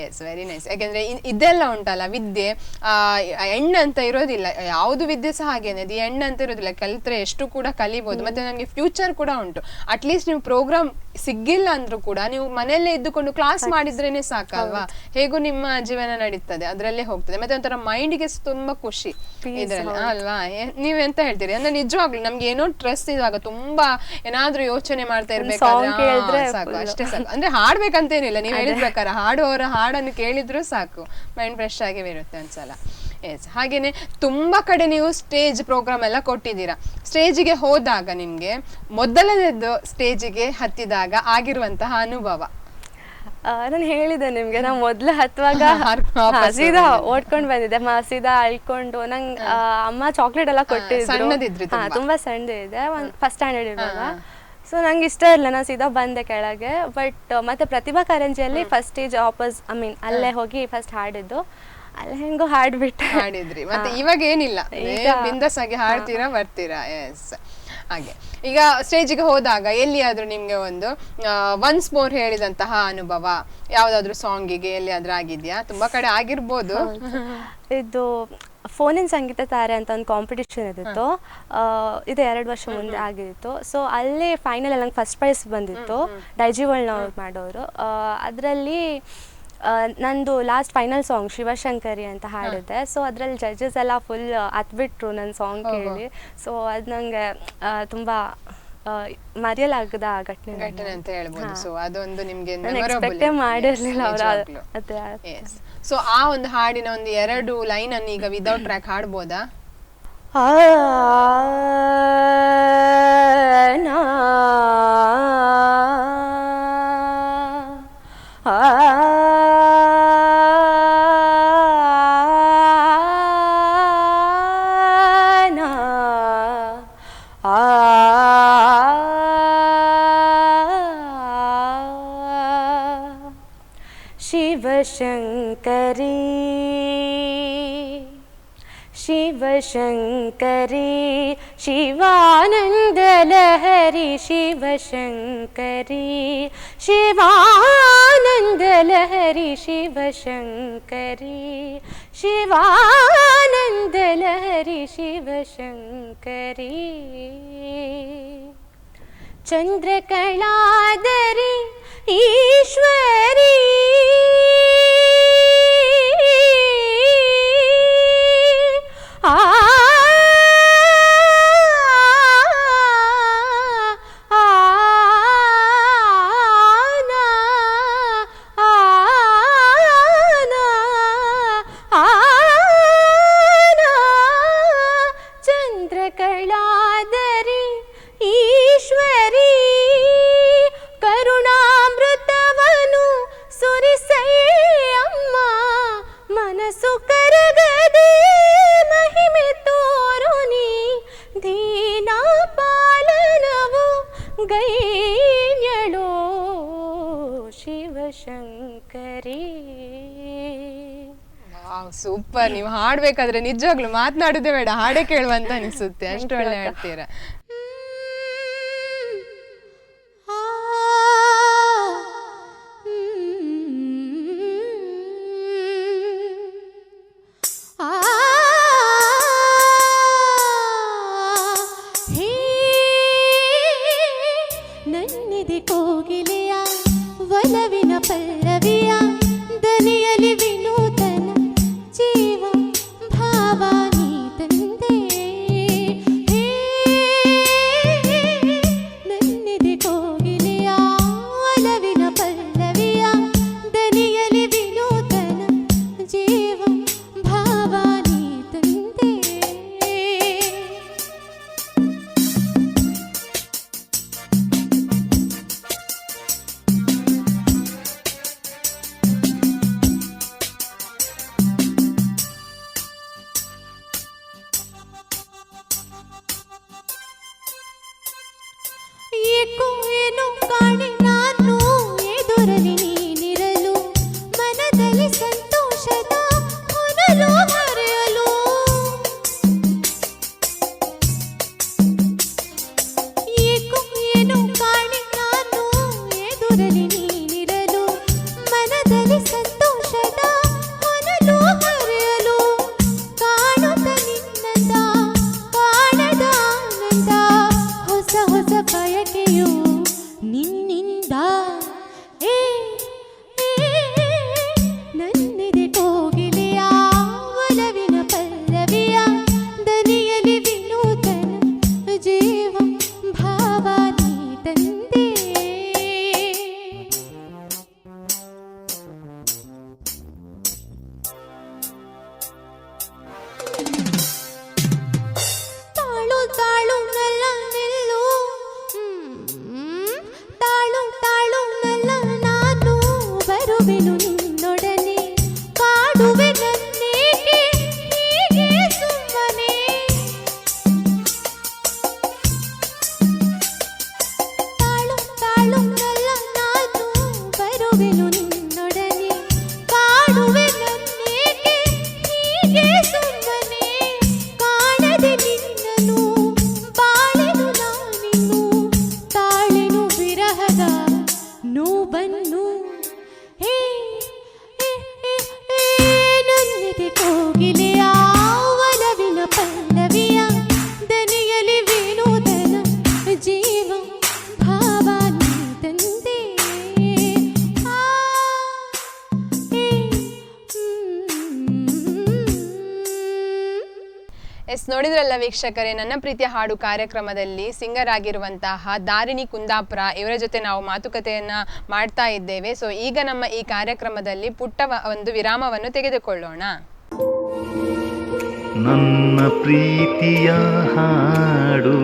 Yes, very nice. ಯಾಕೆಂದ್ರೆ ಇದೆಲ್ಲ ಉಂಟಲ್ಲ ವಿದ್ಯೆ, ಹೆಣ್ಣು ಅಂತ ಇರೋದಿಲ್ಲ, ಯಾವುದು ವಿದ್ಯೆ ಸಹ ಹಾಗೇನೆ, ಅದು ಹೆಣ್ಣು ಅಂತ ಇರೋದಿಲ್ಲ. ಕಲಿತ್ರೆ ಎಷ್ಟು ಕೂಡ ಕಲಿಬಹುದು, ಮತ್ತೆ ನಮ್ಗೆ ಫ್ಯೂಚರ್ ಕೂಡ ಉಂಟು. ಅಟ್ಲೀಸ್ಟ್ ನೀವು ಪ್ರೋಗ್ರಾಮ್ ಸಿಗ್ಗಿಲ್ಲ ಅಂದ್ರೂ ಕೂಡ ನೀವು ಮನೆಯಲ್ಲೇ ಇದ್ದುಕೊಂಡು ಕ್ಲಾಸ್ ಮಾಡಿದ್ರೇನೆ ಸಾಕಲ್ವಾ? ಹೇಗೂ ನಿಮ್ಮ ಜೀವನ ನಡೀತದೆ, ಅದರಲ್ಲೇ ಹೋಗ್ತದೆ. ಮತ್ತೆ ಒಂಥರ ಮೈಂಡ್ಗೆ ತುಂಬಾ ಖುಷಿ ಇದ್ರಲ್ಲಿ ಅಲ್ವಾ? ನೀವೆಂತ ಹೇಳ್ತೀರಿ? ಅಂದ್ರೆ ನಿಜವಾಗ್ಲು ನಮ್ಗೆ ಏನೋ ಸ್ಟ್ರೆಸ್ ಇರುವಾಗ, ತುಂಬಾ ಏನಾದ್ರೂ ಯೋಚನೆ ಮಾಡ್ತಾ ಇರ್ಬೇಕಾದ್ರೆ ಸಾಕು, ಅಷ್ಟೇ ಸಾಕು. ಅಂದ್ರೆ ಹಾಡ್ಬೇಕಂತೇನಿಲ್ಲ, ನೀವ್ ಹೇಳಿದ ಪ್ರಕಾರ ಹಾಡುವವರ ಹಾಡನ್ನು ಕೇಳಿದ್ರು ಸಾಕು, ಮೈಂಡ್ ಫ್ರೆಶ್ ಆಗೇ ಇರುತ್ತೆ ಒಂದ್ಸಲ. ಎಸ್, ಹಾಗೇನೆ ತುಂಬಾ ಕಡೆ ನೀವು ಸ್ಟೇಜ್ ಪ್ರೋಗ್ರಾಮ್ ಎಲ್ಲ ಕೊಟ್ಟಿದ್ದೀರಾ. ಸ್ಟೇಜಿಗೆ ಹೋದಾಗ ನಿಮ್ಗೆ ಮೊದಲನೇದು ಸ್ಟೇಜಿಗೆ ಹತ್ತಿದಾಗ ಆಗಿರುವಂತಹ ಅನುಭವ? ನಾನು ಹೇಳಿದೆ ನಿಮ್ಗೆ, ನಾ ಮೊದ್ಲು ಹತ್ತುವಾಗ ಸೀದಾ ಓಡ್ಕೊಂಡ್ ಬಂದಿದ್ದೆ, ಸೀದಾ ಅಳ್ಕೊಂಡು. ನಂಗೆ ಅಮ್ಮ ಚಾಕ್ಲೇಟ್ ಎಲ್ಲ ಕೊಟ್ಟಿದ್ರು, ತುಂಬಾ ಸಣ್ಣದಿದೆ, ಫಸ್ಟ್ ಸ್ಟ್ಯಾಂಡರ್ಡ್ ಇರುವಾಗ. ಸೊ ನಂಗೆ ಇಷ್ಟ ಇಲ್ಲ, ನಾನು ಸೀದಾ ಬಂದೆ ಕೆಳಗೆ. ಬಟ್ ಮತ್ತೆ ಪ್ರತಿಭಾ ಕಾರಂಜಿಯಲ್ಲಿ ಫಸ್ಟ್ ಸ್ಟೇಜ್ ಅಲ್ಲೇ ಹೋಗಿ ಫಸ್ಟ್ ಹಾಡಿದ್ದು, ಅಲ್ಲಿ ಹೆಂಗೋ ಹಾಡಿದ್ರಿ. ಮತ್ತೆ ಇವಾಗ ಏನಿಲ್ಲ, ಬಿಂದಾಸ್ ಆಗಿ ಹಾಡ್ತೀರಾ ಬರ್ತೀರಾ? ಎಸ್, ಹಾಗೆ. ಈಗ ಸ್ಟೇಜಿಗೆ ಹೋದಾಗ ಎಲ್ಲಿಯಾದ್ರೂ ನಿಮ್ಗೆ ಒಂದು ಒನ್ಸ್ ಮೋರ್ ಹೇಳಿದಂತಹ ಅನುಭವ ಯಾವ್ದಾದ್ರು ಸಾಂಗಿಗೆ ಎಲ್ಲಿಯಾದ್ರೂ ಆಗಿದ್ಯಾ? ತುಂಬಾ ಕಡೆ ಆಗಿರ್ಬೋದು. ಇದು ಫೋನಿನ ಸಂಗೀತ ತಾರೆ ಅಂತ ಒಂದು ಕಾಂಪಿಟಿಷನ್ ಇದ್ದಿತ್ತು, ಇದು 2 ವರ್ಷ ಮುಂದೆ ಆಗಿತ್ತು. ಸೊ ಅಲ್ಲಿ ಫೈನಲ್ ನಂಗೆ ಫಸ್ಟ್ ಪ್ರೈಸ್ ಬಂದಿತ್ತು, ಡೈಜಿವಲ್ನವ್ರು ಮಾಡೋರು. ಅದರಲ್ಲಿ ನಂದು ಲಾಸ್ಟ್ ಫೈನಲ್ ಸಾಂಗ್ ಶಿವಶಂಕರಿ ಅಂತ ಹಾಡಿದ್ದೆ. ಸೊ ಅದ್ರಲ್ಲಿ ಜಡ್ಜಸ್ ಎಲ್ಲ ಫುಲ್ ಹತ್ಬಿಟ್ರು ನನ್ನ ಸಾಂಗ್ ಕೇಳಿ. ಸೊ ಅದು ನಂಗೆ ತುಂಬಾ ಮರೆಯಲಾಗದ ಘಟನೆ ಅಂತ ಹೇಳ್ಬೋದು. ಸೊ ಅದೊಂದು ನಿಮ್ಗೆ ಎಕ್ಸ್ಪೆಕ್ಟೇ ಮಾಡಿರ್ಲಿಲ್ಲ ಅವರ. ಸೊ ಆ ಒಂದು ಹಾಡಿನ ಒಂದು 2 ಲೈನ್ ಅನ್ನು ಈಗ ವಿದೌಟ್ ಟ್ರ್ಯಾಕ್ ಹಾಡ್ಬೋದಾ? ಶಿವಶಂಕರಿ ಶಿವಶಂಕರಿ ಶಿವಾನಂದ ಲಹರಿ ಶಿವಶಂಕರಿ ಶಿವಾನಂದ ಲಹರಿ ಶಿವಶಂಕರಿ ಶಿವಾನಂದ ಲಹರಿ ಶಿವಶಂಕರಿ ಚಂದ್ರಕಳಾಧರಿ ಈಶ್ವರಿ ಚಂದ್ರಕಳಾಧರಿ ಈಶ್ವರಿ ಕರುಣಾಮೃತವನು ಸುರಿಸಯ್ಯಮ್ಮ ಮನಸ್ಸು ಕರಗದೆ ಮಹಿಮೆ ತೋರು ನೀ ದೀನ ಪಾಲನವು ಗೈ ಸೂಪರ್. ನೀವು ಹಾಡ್ಬೇಕಾದ್ರೆ ನಿಜವಾಗ್ಲು ಮಾತನಾಡುದೇ ಬೇಡ, ಹಾಡೇ ಕೇಳುವಂತ ಅನಿಸುತ್ತೆ, ಅಷ್ಟು ಒಳ್ಳೆ ಹಾಡ್ತೀರಾ. ನನ್ನಿದೆ ಕೋಗಿಲೆಯ ಒಲವಿನ ಪಲ್ಲವಿಯ ದನಿಯಲಿ ವಿನೂತನ ಜೀವ ಭಾವ ನೀ ತಂದೆ. ನನ್ನಿದೆ ಕೋಗಿಲೆಯ ಒಲವಿನ ಪಲ್ಲವಿಯ ದನಿಯಲಿ ವಿನೂತನ ಜೀವ ಭಾವ ನೀ ತಂದೆ. ಏಕೋ ಏನೋ ಕಾಣೆ ನಾನು ಎದುರಲ್ಲಿ ನೀನಿರಲು, ಮನದಲ್ಲಿ ಸಂತೋಷದ ಹೊನಲು ಹರಿಯಲು. ಏಕೋ ಏನೋ ಕಾಣೆ ನಾನು ಎದುರಲ್ಲಿ ನೀನಿರಲು, ಮನದಲ್ಲಿ ಸಂತೋಷದ ಹೊನಲು ಹರಿಯಲು. ಕಾಣುತ್ತ ನಿನ್ನಂದ ಕಾಣದ ಆನಂದ, ಹೊಸ ಹೊಸ ಬಯಕೆಯು ನಿನ್ನಿಂದ. ಏ ನನ್ನಿದೆ ಕೋಗಿಲೆಯ ಒಲವಿನ ಪಲ್ಲವಿಯ ದನಿಯಲಿ ವಿನೂತನ ಜೀವ ಭಾವ ನೀ ತಂದೆ. ತಾಳು ತಾಳು ನಲ್ಲ ನಿಲ್ಲು, ತಾಳು ತಾಳು ನಲ್ಲ ನಾನು ಬರುವೆನು ನಿನ್ನೊಡನೆ, ಕಾಡುವೆ ನನ್ನೇಕೆ ಹೀಗೆ ಸುಮ್ಮನೆ. ತಾಳು ತಾಳು ನಲ್ಲ ನಾನು ಬರುವೆನು ನಿನ್ನೊಡನೆ, ಕಾಡುವೆ ನನ್ನೇಕೆ ಹೀಗೆ ಸುಮ್ಮನೆ. ಕಾಣದೆ ನಿನ್ನನು ಬಾಳೆನು ನಾನಿನ್ನು, ತಾಳೆನು ವಿರಹದ ನೋವನ್ನು. ಹೇ ನನ್ನಿದೆ ಕೋಗಿಲೆಯ ಒಲವಿನ ಪಲ್ಲವಿಯ ದನಿಯಲಿ ವಿನೂತನ ಜೀವ ಭಾವ ನೀ ತಂದೆ. ಎಸ್, ನೋಡಿದ್ರಲ್ಲ ವೀಕ್ಷಕರೇ, ನನ್ನ ಪ್ರೀತಿಯ ಹಾಡು ಕಾರ್ಯಕ್ರಮದಲ್ಲಿ ಸಿಂಗರ್ ಆಗಿರುವಂತಹ ದಾರಿಣಿ ಕುಂದಾಪುರ ಇವರ ಜೊತೆ ನಾವು ಮಾತುಕತೆಯನ್ನ ಮಾಡ್ತಾ ಇದ್ದೇವೆ. ಸೊ ಈಗ ನಮ್ಮ ಈ ಕಾರ್ಯಕ್ರಮದಲ್ಲಿ ಪುಟ್ಟ ಒಂದು ವಿರಾಮವನ್ನು ತೆಗೆದುಕೊಳ್ಳೋಣ. ನನ್ನ ಪ್ರೀತಿಯ ಹಾಡು.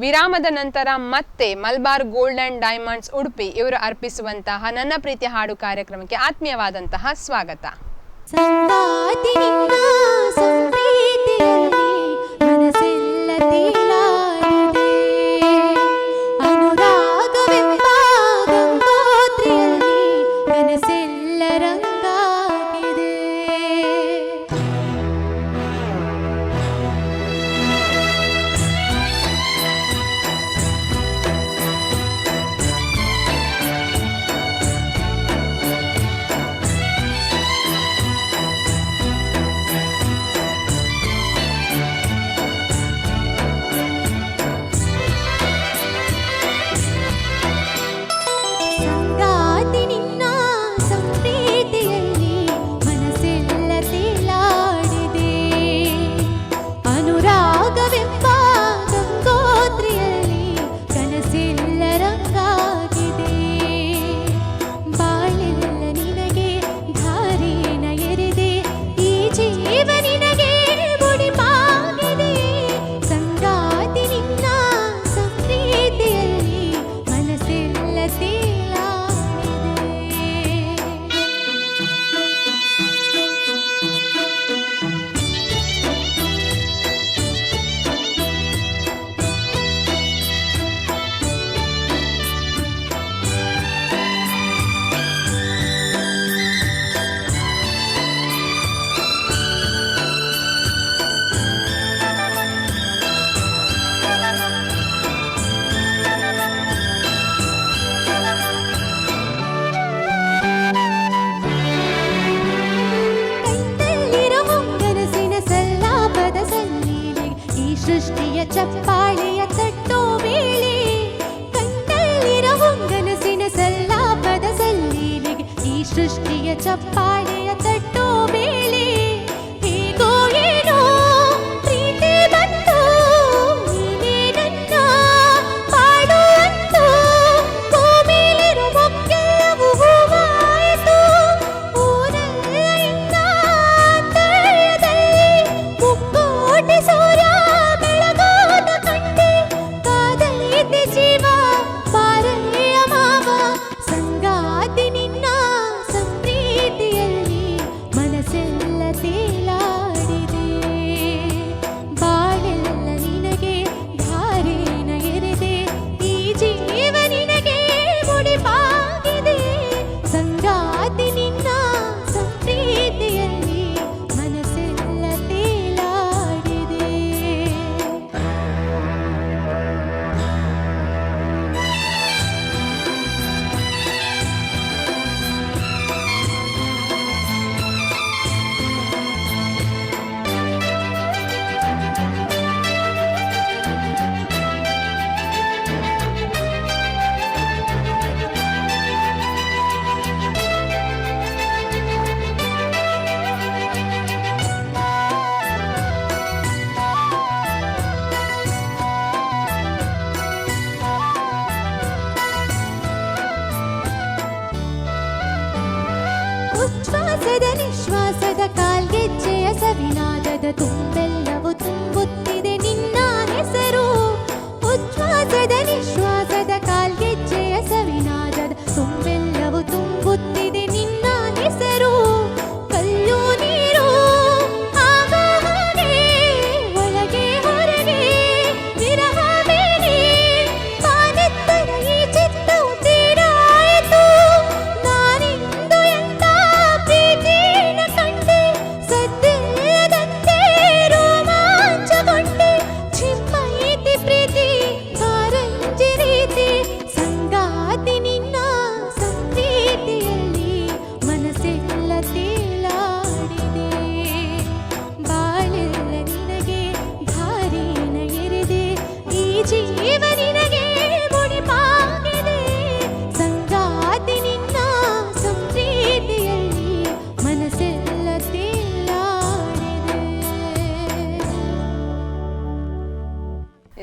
ವಿರಾಮದ ನಂತರ ಮತ್ತೆ Malabar gold and diamonds Udupi ಇವರು ಅರ್ಪಿಸುವಂತಹ ನನ್ನ ಪ್ರೀತಿಯ ಹಾಡು ಕಾರ್ಯಕ್ರಮಕ್ಕೆ ಆತ್ಮೀಯವಾದಂತಹ ಸ್ವಾಗತ. ಸಂಗಾತಿ ನಿನ್ನ ಸಂಪ್ರೀತಿಯಲ್ಲಿ ಮನಸ್ಸೆಲ್ಲ ತೇಲಾಡಿದೆ, ಅನುರಾಗವೆಂಬ ಗಂಗೋತ್ರಿಯಲ್ಲಿ ಕನಸೆಲ್ಲ ರಂಗಾಗಿದೆ.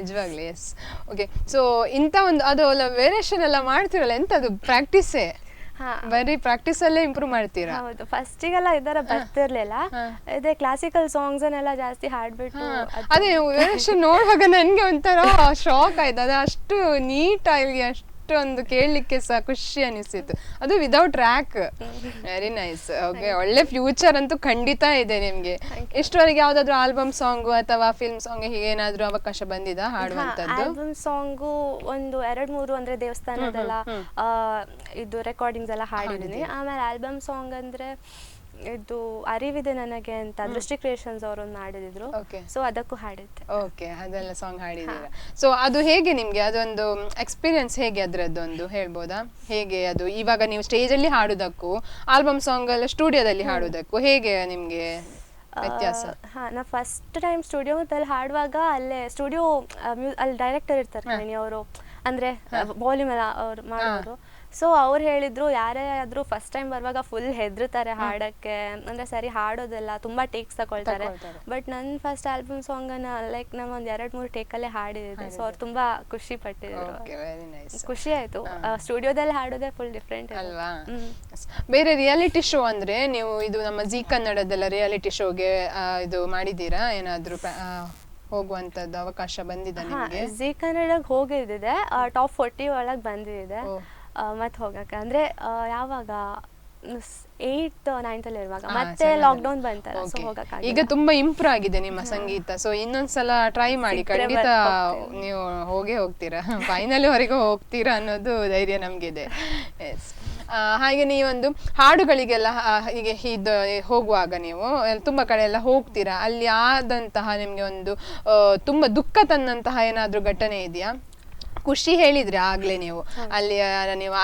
ನಿಜವಾಗ್ಲಿ ಎಸ್. ಓಕೆ, ಸೊ ಇಂಥ ಒಂದು ಅದು ವೇರಿಯೇಷನ್ ಎಲ್ಲ ಮಾಡ್ತಿರಲ್ಲ, ಎಂತದು ಪ್ರಾಕ್ಟೀಸೇ? ಬರೀ ಪ್ರಾಕ್ಟೀಸ್ ಅಲ್ಲೇ ಇಂಪ್ರೂವ್ ಮಾಡ್ತೀರಾ? ಹೌದು, ಫಸ್ಟಿಗೆಲ್ಲ ಇದರ ಬರ್ತಿರ್ಲಿಲ್ಲ, ಇದೇ ಕ್ಲಾಸಿಕಲ್ ಸಾಂಗ್ಸ್ ಅನ್ನೆಲ್ಲ ಜಾಸ್ತಿ ಹಾಡ್ಬಿಟ್ಟು ಅದೇ ವೇರಿಯೇಷನ್ ನೋಡುವಾಗ ನನ್ಗೆ ಒಂಥರ ಶಾಕ್ ಆಯ್ತು. ಅದು ಅಷ್ಟು ನೀಟಾಗಿ ಅಷ್ಟು ಒಂದು ಕೇಳಲಿಕ್ಕೆ ಸಹ ಖುಷಿ ಅನಿಸಿತ್ತು, ಅದು without track. Very nice. Okay, ಒಳ್ಳೆ ಫ್ಯೂಚರ್ ಅಂತೂ ಖಂಡಿತ ಇದೆ ನಿಮ್ಗೆ. ಇಷ್ಟವರೆಗೆ ಯಾವ್ದಾದ್ರು ಆಲ್ಬಮ್ ಸಾಂಗು ಅಥವಾ ಫಿಲ್ಮ್ ಸಾಂಗ್ ಹೀಗೆ ಏನಾದ್ರು ಅವಕಾಶ ಬಂದಿದಾ ಹಾಡುವಂತದ್ದು? ಆಲ್ಬಮ್ ಸಾಂಗು ಒಂದು 2-3 ಅಂದ್ರೆ ದೇವಸ್ಥಾನದೆಲ್ಲ ಇದು ರೆಕಾರ್ಡಿಂಗ್ಸ್ ಎಲ್ಲ ಹಾಡಿದ್ದೀನಿ. ಆಮೇಲೆ ಆಲ್ಬಮ್ ಸಾಂಗ್ ಅಂದ್ರೆ ಇದು ಅರಿವಿದೆ ನನಗೆ ಅಂತ ದೃಷ್ಟಿ ಕ್ರಿಯೇಷನ್ಸ್ ಅವರೊಂದು ಮಾಡಿದ್ರು, ಸೊ ಅದಕ್ಕೂ ಹಾಡಿದ್ದೆ. ಓಕೆ, ಅದೆಲ್ಲ ಸಾಂಗ್ ಹಾಡಿದ್ದೀರಾ. ಸೊ ಅದು ಹೇಗೆ ನಿಮ್ಗೆ ಅದೊಂದು ಎಕ್ಸ್ಪೀರಿಯನ್ಸ್ ಹೇಗೆ ಅದ್ರದ್ದೊಂದು ಹೇಳ್ಬೋದಾ? ಹೇಗೆ ಅದು ಇವಾಗ ನೀವು ಸ್ಟೇಜ್ ಅಲ್ಲಿ ಹಾಡುದಕ್ಕೂ ಆಲ್ಬಮ್ ಸಾಂಗ್ ಎಲ್ಲ ಸ್ಟುಡಿಯೋದಲ್ಲಿ ಹಾಡುದಕ್ಕೂ ಹೇಗೆ ನಿಮ್ಗೆ ವ್ಯತ್ಯಾಸ? ನಾ ಫಸ್ಟ್ ಟೈಮ್ ಸ್ಟುಡಿಯೋದಲ್ಲಿ ಹಾಡುವಾಗ ಅಲ್ಲೇ ಸ್ಟುಡಿಯೋ ಅಲ್ಲಿ ಡೈರೆಕ್ಟರ್ ಇರ್ತಾರೆ ಕಣಿ ಅವರು, ಅಂದ್ರೆ ವಾಲ್ಯೂಮ್ ಎಲ್ಲ ಅವ್ರು ಮಾಡೋರು. ಸೊ ಅವ್ರು ಹೇಳಿದ್ರು ಯಾರೇ ಆದ್ರೂ ಫಸ್ಟ್ ಟೈಮ್ ಬರುವಾಗ ಫುಲ್ ಹೆದರ್ತಾರೆ ಹಾಡಕ್ಕೆ, ಅಂದ್ರೆ ಸರಿ ಹಾಡೋದೆಲ್ಲ ತುಂಬಾ ಟೇಕ್ಸ್ ತಗೊಳ್ತಾರೆ. ಬಟ್ ನನ್ನ ಫಸ್ಟ್ ಆಲ್ಬಮ್ ಸಾಂಗ್ ಅನ್ನ ಲೈಕ್ ನಾವು ಒಂದ್ 2-3 ಟೇಕಲ್ಲೇ ಹಾಡಿದ್ದೆ. ಸೊ ಅವ್ರು ತುಂಬಾ ಖುಷಿ ಪಟ್ಟಿದ್ರು, ಖುಷಿ ಆಯ್ತು. ಸ್ಟುಡಿಯೋದಲ್ಲಿ ಹಾಡೋದೇ ಫುಲ್ ಡಿಫ್ರೆಂಟ್ ಅಲ್ವಾ? ಬೇರೆ ರಿಯಾಲಿಟಿ ಶೋ ಅಂದ್ರೆ ನೀವು ಇದು ನಮ್ಮ ಜೀ ಕನ್ನಡದೆಲ್ಲ ರಿಯಾಲಿಟಿ ಶೋಗೆ ಇದು ಮಾಡಿದೀರಾ? ಏನಾದ್ರು ಹೋಗುವಂತದ್ದು ಅವಕಾಶ ಬಂದಿದೆ ನಿಮಗೆ? ಜೀ ಕನ್ನಡಕ್ಕೆ ಹೋಗಿದ್ದಿದೆ, ಟಾಪ್ 40 ಒಳಗೆ ಬಂದಿದೆ. ಮತ್ತೆ ಹೋಗಕ್ಕೆ ಅಂದ್ರೆ ಯಾವಾಗ 8th 9th ಅಲ್ಲಿ ಇರುವಾಗ ಮತ್ತೆ ಲಾಕ್ಡೌನ್ ಬಂತಲ್ಲ, ಸೊ ಹೋಗಕ್ಕೆ ಈಗ ತುಂಬಾ ಇಂಪ್ರೂವ್ ಆಗಿದೆ ನಿಮ್ಮ ಸಂಗೀತ. ಸೊ ಇನ್ನೊಂದ್ಸಲ ಟ್ರೈ ಮಾಡಿ, ಖಂಡಿತ ನೀವು ಹೋಗ್ತೀರಾ, ಫೈನಲ್ ವರೆಗೂ ಹೋಗ್ತೀರಾ ಅನ್ನೋದು ಧೈರ್ಯ ನಮ್ಗಿದೆ. ಎಸ್. ಹಾಗೆ ನೀವೊಂದು ಹಾಡುಗಳಿಗೆಲ್ಲ ಹೀಗೆ ಇದು ಹೋಗುವಾಗ ನೀವು ತುಂಬಾ ಕಡೆ ಎಲ್ಲ ಹೋಗ್ತೀರಾ, ಅಲ್ಲಿ ಆದಂತಹ ನಿಮ್ಗೆ ಒಂದು ತುಂಬಾ ದುಃಖ ತಂದಂತಹ ಏನಾದ್ರೂ ಘಟನೆ ಇದೆಯಾ? ಖುಷಿ ಹೇಳಿದ್ರೆ ಆಗ್ಲೇ ನೀವು ಅಲ್ಲಿ ನೀವು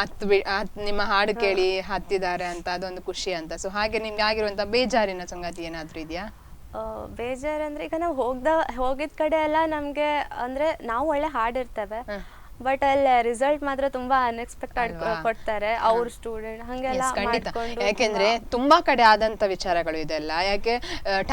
ನಿಮ್ಮ ಹಾಡು ಕೇಳಿ ಹತ್ತಿದ್ದಾರೆ ಅಂತ, ಅದೊಂದು ಖುಷಿ ಅಂತ. ಸೊ ಹಾಗೆ ನಿಮ್ಗೆ ಆಗಿರುವಂತ ಬೇಜಾರಿನ ಸಂಗತಿ ಏನಾದ್ರೂ ಇದೆಯಾ? ಬೇಜಾರಂದ್ರೆ ಈಗ ನಾವು ಹೋಗಿದ ಕಡೆ ಎಲ್ಲ ನಮ್ಗೆ ಅಂದ್ರೆ ನಾವು ಒಳ್ಳೆ ಹಾಡಿರ್ತೇವೆ, ಬಟ್ ಅಲ್ಲಿ ರಿಸಲ್ಟ್ ಮಾತ್ರ ತುಂಬಾ ಅನ್ಎಕ್ಸ್ಪೆಕ್ಟೆಡ್ ಕೊಡ್ತಾರೆ ಅವ್ರ ಸ್ಟೂಡೆಂಟ್ ಹಂಗೆಲ್ಲ. ಯಾಕೆಂದ್ರೆ ತುಂಬಾ ಕಡೆ ಆದಂತ ವಿಚಾರಗಳು ಇದೆಲ್ಲ. ಯಾಕೆ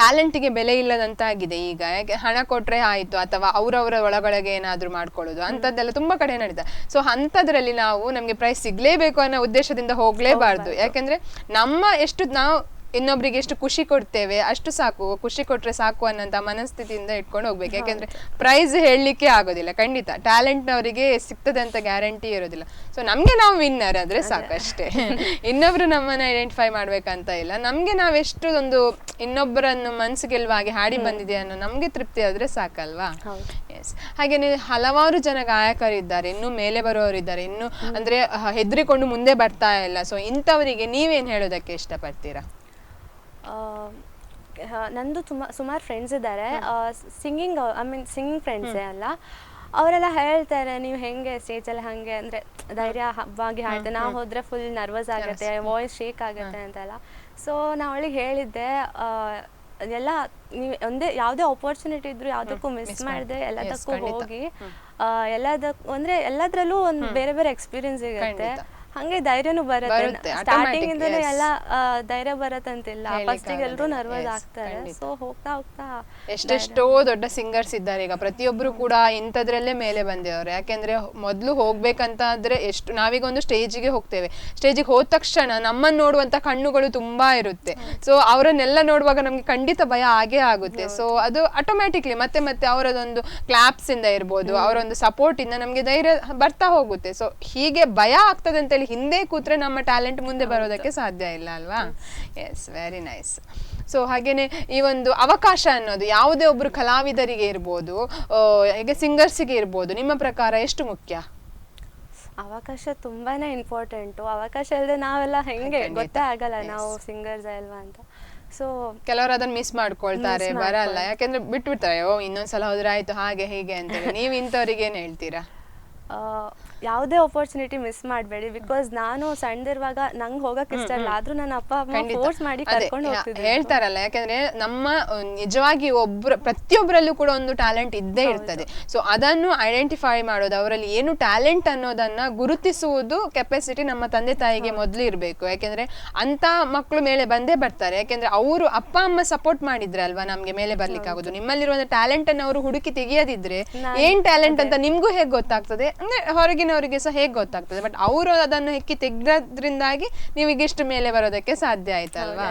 ಟ್ಯಾಲೆಂಟ್ಗೆ ಬೆಲೆ ಇಲ್ಲದಂತಾಗಿದೆ ಈಗ. ಯಾಕೆ ಹಣ ಕೊಟ್ರೆ ಆಯ್ತು ಅಥವಾ ಅವರವರ ಒಳಗೊಳಗೆ ಏನಾದ್ರು ಮಾಡ್ಕೊಳ್ಳೋದು ಅಂತದ್ದೆಲ್ಲ ತುಂಬಾ ಕಡೆ ನಡೀತಾ. ಸೊ ಅಂತದ್ರಲ್ಲಿ ನಾವು ನಮ್ಗೆ ಪ್ರೈಸ್ ಸಿಗ್ಲೇಬೇಕು ಅನ್ನೋ ಉದ್ದೇಶದಿಂದ ಹೋಗ್ಲೇಬಾರ್ದು. ಯಾಕೆಂದ್ರೆ ನಮ್ಮ ಎಷ್ಟು ನಾವು ಇನ್ನೊಬ್ರಿಗೆ ಎಷ್ಟು ಖುಷಿ ಕೊಡ್ತೇವೆ ಅಷ್ಟು ಸಾಕು, ಖುಷಿ ಕೊಟ್ರೆ ಸಾಕು ಅನ್ನೋಂಥ ಮನಸ್ಥಿತಿಯಿಂದ ಇಟ್ಕೊಂಡು ಹೋಗ್ಬೇಕು. ಯಾಕೆಂದ್ರೆ ಪ್ರೈಸ್ ಹೇಳಲಿಕ್ಕೆ ಆಗೋದಿಲ್ಲ, ಖಂಡಿತ ಟ್ಯಾಲೆಂಟ್ನವರಿಗೆ ಸಿಗ್ತದೆ ಅಂತ ಗ್ಯಾರಂಟಿ ಇರೋದಿಲ್ಲ. ಸೊ ನಮ್ಗೆ ನಾವು ವಿನ್ನರ್ ಆದ್ರೆ ಸಾಕಷ್ಟೇ, ಇನ್ನೊಬ್ರು ನಮ್ಮನ್ನ ಐಡೆಂಟಿಫೈ ಮಾಡ್ಬೇಕಂತ ಇಲ್ಲ. ನಮ್ಗೆ ನಾವೆಷ್ಟು ಒಂದು ಇನ್ನೊಬ್ಬರನ್ನು ಮನಸ್ಸು ಗೆಲ್ಲುವಾಗಿ ಹಾಡಿ ಬಂದಿದೆ ಅನ್ನೋ ನಮ್ಗೆ ತೃಪ್ತಿ ಆದ್ರೆ ಸಾಕಲ್ವಾ? ಎಸ್. ಹಾಗೇನೆ ಹಲವಾರು ಜನ ಗಾಯಕರಿದ್ದಾರೆ, ಇನ್ನು ಮೇಲೆ ಬರೋರಿದ್ದಾರೆ, ಇನ್ನು ಅಂದ್ರೆ ಹೆದರಿಕೊಂಡು ಮುಂದೆ ಬರ್ತಾ ಇಲ್ಲ. ಸೊ ಇಂಥವರಿಗೆ ನೀವೇನ್ ಹೇಳೋದಕ್ಕೆ ಇಷ್ಟಪಡ್ತೀರಾ? ನಂದು ಸುಮಾರು ಫ್ರೆಂಡ್ಸ್ ಇದ್ದಾರೆ, ಸಿಂಗಿಂಗ್ ಫ್ರೆಂಡ್ಸೇ ಅಲ್ಲ, ಅವರೆಲ್ಲ ಹೇಳ್ತಾರೆ ನೀವು ಹೆಂಗೆ ಸ್ಟೇಜಲ್ಲಿ ಹಾಗೆ ಅಂದರೆ ಧೈರ್ಯವಾಗಿ ಹಾಡ್ತಾರೆ, ನಾವು ಹೋದರೆ ಫುಲ್ ನರ್ವಸ್ ಆಗುತ್ತೆ, ವಾಯ್ಸ್ ಶೇಕ್ ಆಗುತ್ತೆ ಅಂತೆಲ್ಲ. ಸೊ ನಾ ಅವಳಿಗೆ ಹೇಳಿದ್ದೆ ಎಲ್ಲ ನೀವು ಒಂದೇ ಯಾವುದೇ ಆಪರ್ಚುನಿಟಿ ಇದ್ರು ಯಾವುದಕ್ಕೂ ಮಿಸ್ ಮಾಡದೆ ಎಲ್ಲದಕ್ಕೂ ಹೋಗಿ, ಎಲ್ಲದಕ್ಕೂ ಅಂದರೆ ಎಲ್ಲದರಲ್ಲೂ ಒಂದು ಬೇರೆ ಬೇರೆ ಎಕ್ಸ್ಪೀರಿಯನ್ಸ್ ಇರುತ್ತೆ, ಹಂಗೆ ಧೈರ್ಯನೂ ಬರುತ್ತೆ. ಸ್ಟಾರ್ಟಿಂಗ್ ಇಂದನೂ ಎಲ್ಲ ಧೈರ್ಯ ಬರತ್ತಂತಿಲ್ಲ, ಫಸ್ಟಿಗೆ ಎಲ್ಲರೂ ನರ್ವಸ್ ಆಗ್ತಾರೆ. ಸೊ ಹೋಗ್ತಾ ಹೋಗ್ತಾ ಎಷ್ಟೆಷ್ಟೋ ದೊಡ್ಡ ಸಿಂಗರ್ಸ್ ಇದ್ದಾರೆ ಈಗ, ಪ್ರತಿಯೊಬ್ರು ಕೂಡ ಇಂಥದ್ರಲ್ಲೇ ಮೇಲೆ ಬಂದಿದ್ದಾರೆ. ಯಾಕೆಂದ್ರೆ ಮೊದಲು ಹೋಗ್ಬೇಕಂತ ಆದ್ರೆ ಎಷ್ಟು ನಾವೀಗ ಒಂದು ಸ್ಟೇಜಿಗೆ ಹೋಗ್ತೇವೆ, ಸ್ಟೇಜಿಗೆ ಹೋದ ತಕ್ಷಣ ನಮ್ಮನ್ನು ನೋಡುವಂತ ಕಣ್ಣುಗಳು ತುಂಬಾ ಇರುತ್ತೆ. ಸೊ ಅವರನ್ನೆಲ್ಲ ನೋಡುವಾಗ ನಮ್ಗೆ ಖಂಡಿತ ಭಯ ಆಗೇ ಆಗುತ್ತೆ. ಸೊ ಅದು ಆಟೋಮ್ಯಾಟಿಕ್ಲಿ ಮತ್ತೆ ಮತ್ತೆ ಅವರದೊಂದು ಕ್ಲಾಪ್ಸ್ ಇಂದ ಇರ್ಬೋದು, ಅವರೊಂದು ಸಪೋರ್ಟ್ ಇಂದ ನಮ್ಗೆ ಧೈರ್ಯ ಬರ್ತಾ ಹೋಗುತ್ತೆ. ಸೊ ಹೀಗೆ ಭಯ ಆಗ್ತದೆ ಅಂತೇಳಿ ಹಿಂದೆ ಕೂತ್ರೆ ನಮ್ಮ ಟ್ಯಾಲೆಂಟ್ ಮುಂದೆ ಬರೋದಕ್ಕೆ ಸಾಧ್ಯ ಇಲ್ಲ ಅಲ್ವಾ? S, very nice. ಸೊ ಹಾಗೇನೆ ಈ ಒಂದು ಅವಕಾಶ ಅನ್ನೋದು ಯಾವುದೇ ಒಬ್ರು ಕಲಾವಿದರಿಗೆ ಇರ್ಬೋದು, ಈಗ ಸಿಂಗರ್ಸಿಗೆ ಇರ್ಬೋದು, ನಿಮ್ಮ ಪ್ರಕಾರ ಎಷ್ಟು ಮುಖ್ಯ? ಅವಕಾಶ ತುಂಬಾನೇ ಇಂಪಾರ್ಟೆಂಟು. ಅವಕಾಶ ಇಲ್ಲದೆ ನಾವೆಲ್ಲ ಹೆಂಗೆ ಗೊತ್ತೇ ಆಗಲ್ಲ ನಾವು ಸಿಂಗರ್ಸ್ ಅಲ್ವಾ ಅಂತ. ಸೊ ಕೆಲವರು ಅದನ್ನ ಮಿಸ್ ಮಾಡ್ಕೊಳ್ತಾರೆ, ಬರಲ್ಲ, ಯಾಕೆಂದ್ರೆ ಬಿಟ್ಬಿಡ್ತಾರೆ, ಇನ್ನೊಂದ್ಸಲ ಹೋದ್ರೆ ಆಯ್ತು ಹಾಗೆ ಹೀಗೆ ಅಂತೇಳಿ. ನೀವು ಇಂಥವ್ರಿಗೆ ಏನ್ ಹೇಳ್ತೀರಾ? ಯಾವುದೇ ಆಪರ್ಚುನಿಟಿ ಮಿಸ್ ಮಾಡಬೇಡಿ. ಬಿಕಾಸ್ ನಾನು ಸಣ್ಣದಿರುವಾಗ ನಂಗೆ ಹೋಗಕ್ಕೆ ಇಷ್ಟ ಇಲ್ಲ, ಆದ್ರೂ ನನ್ನ ಅಪ್ಪ ಅಮ್ಮ ಫೋರ್ಸ್ ಮಾಡಿ ಕರ್ಕೊಂಡು ಹೋಗ್ತಿದ್ರು. ಹೇಳ್ತಾರಲ್ಲ, ಯಾಕಂದ್ರೆ ನಮ್ಮ ನಿಜವಾಗಿ ಪ್ರತಿಯೊಬ್ಬರಲ್ಲೂ ಕೂಡ ಒಂದು ಟ್ಯಾಲೆಂಟ್ ಇದ್ದೇ ಇರ್ತದೆ. ಸೊ ಅದನ್ನು ಐಡೆಂಟಿಫೈ ಮಾಡೋದು, ಅವರಲ್ಲಿ ಏನು ಟ್ಯಾಲೆಂಟ್ ಅನ್ನೋದನ್ನ ಗುರುತಿಸುವುದು ಕೆಪಾಸಿಟಿ ನಮ್ಮ ತಂದೆ ತಾಯಿಗೆ ಮೊದಲು ಇರಬೇಕು. ಯಾಕೆಂದ್ರೆ ಅಂತ ಮಕ್ಕಳು ಮೇಲೆ ಬಂದೇ ಬರ್ತಾರೆ. ಯಾಕೆಂದ್ರೆ ಅವರು ಅಪ್ಪ ಅಮ್ಮ ಸಪೋರ್ಟ್ ಮಾಡಿದ್ರೆ ಅಲ್ವಾ ನಮ್ಗೆ ಮೇಲೆ ಬರ್ಲಿಕ್ಕೆ ಆಗೋದು. ನಿಮ್ಮಲ್ಲಿರುವ ಟ್ಯಾಲೆಂಟ್ ಅನ್ನು ಅವರು ಹುಡುಕಿ ತೆಗೆಯದಿದ್ರೆ ಏನ್ ಟ್ಯಾಲೆಂಟ್ ಅಂತ ನಿಮ್ಗೂ ಹೇಗೆ ಗೊತ್ತಾಗ್ತದೆ, ಅಂದ್ರೆ ಹೊರಗಿನವರಿಗೆ ಸಹ ಹೇಗೆ ಗೊತ್ತಾಗ್ತದೆ. ಬಟ್ ಅವರು ಅದನ್ನು ಹೆಕ್ಕಿ ತೆಗೆದ್ರಿಂದಾಗಿ ನೀವೀಗ ಇಷ್ಟು ಮೇಲೆ ಬರೋದಕ್ಕೆ ಸಾಧ್ಯ ಆಯ್ತಲ್ವಾ.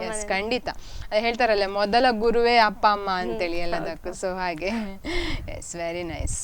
ಎಸ್, ಖಂಡಿತ. ಹೇಳ್ತಾರಲ್ಲ, ಮೊದಲ ಗುರುವೇ ಅಪ್ಪ ಅಮ್ಮ ಅಂತೇಳಿ ಎಲ್ಲದಕ್ಕೂ. ಸೊ ಹಾಗೆ, ಎಸ್, ವೆರಿ ನೈಸ್.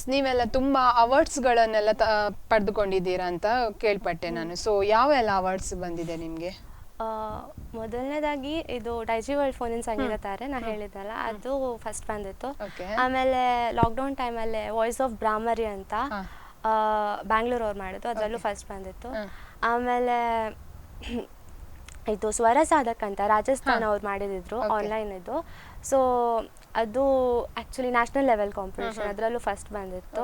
ಎಸ್, ನೀವೆಲ್ಲ ತುಂಬ ಅವಾರ್ಡ್ಸ್ಗಳನ್ನೆಲ್ಲ ಪಡೆದುಕೊಂಡಿದ್ದೀರಾ ಅಂತ ಕೇಳ್ಪಟ್ಟೆ ನಾನು. ಸೊ ಯಾವ ಎಲ್ಲ ಅವಾರ್ಡ್ಸ್ ಬಂದಿದೆ ನಿಮಗೆ? ಮೊದಲನೇದಾಗಿ ಇದು ಡೈಜಿ ವರ್ಲ್ಡ್ ಫೋನಿನ ಸಂಗೀತ ತಾರೆ ನಾ ಹೇಳಿದ್ದಲ್ಲ, ಅದು ಫಸ್ಟ್ ಬಂದಿತ್ತು. Okay. ಆಮೇಲೆ ಲಾಕ್ಡೌನ್ ಟೈಮಲ್ಲಿ ವಾಯ್ಸ್ ಆಫ್ ಬ್ರಾಹ್ಮರಿ ಅಂತ ಬ್ಯಾಂಗ್ಳೂರ್ ಅವ್ರು ಮಾಡಿದ್ದು, ಅದರಲ್ಲೂ ಫಸ್ಟ್ ಬಂದಿತ್ತು. ಆಮೇಲೆ ಇದು ಸ್ವರ ಸಾಧಕ್ ಅಂತ ರಾಜಸ್ಥಾನ ಅವ್ರು ಮಾಡಿದಿದ್ರು, ಆನ್ಲೈನ್ ಇದು. ಸೊ ಅದು ಆ್ಯಕ್ಚುಲಿ ನ್ಯಾಷನಲ್ ಲೆವೆಲ್ ಕಾಂಪಿಟೇಷನ್, ಅದರಲ್ಲೂ ಫಸ್ಟ್ ಬಂದಿತ್ತು.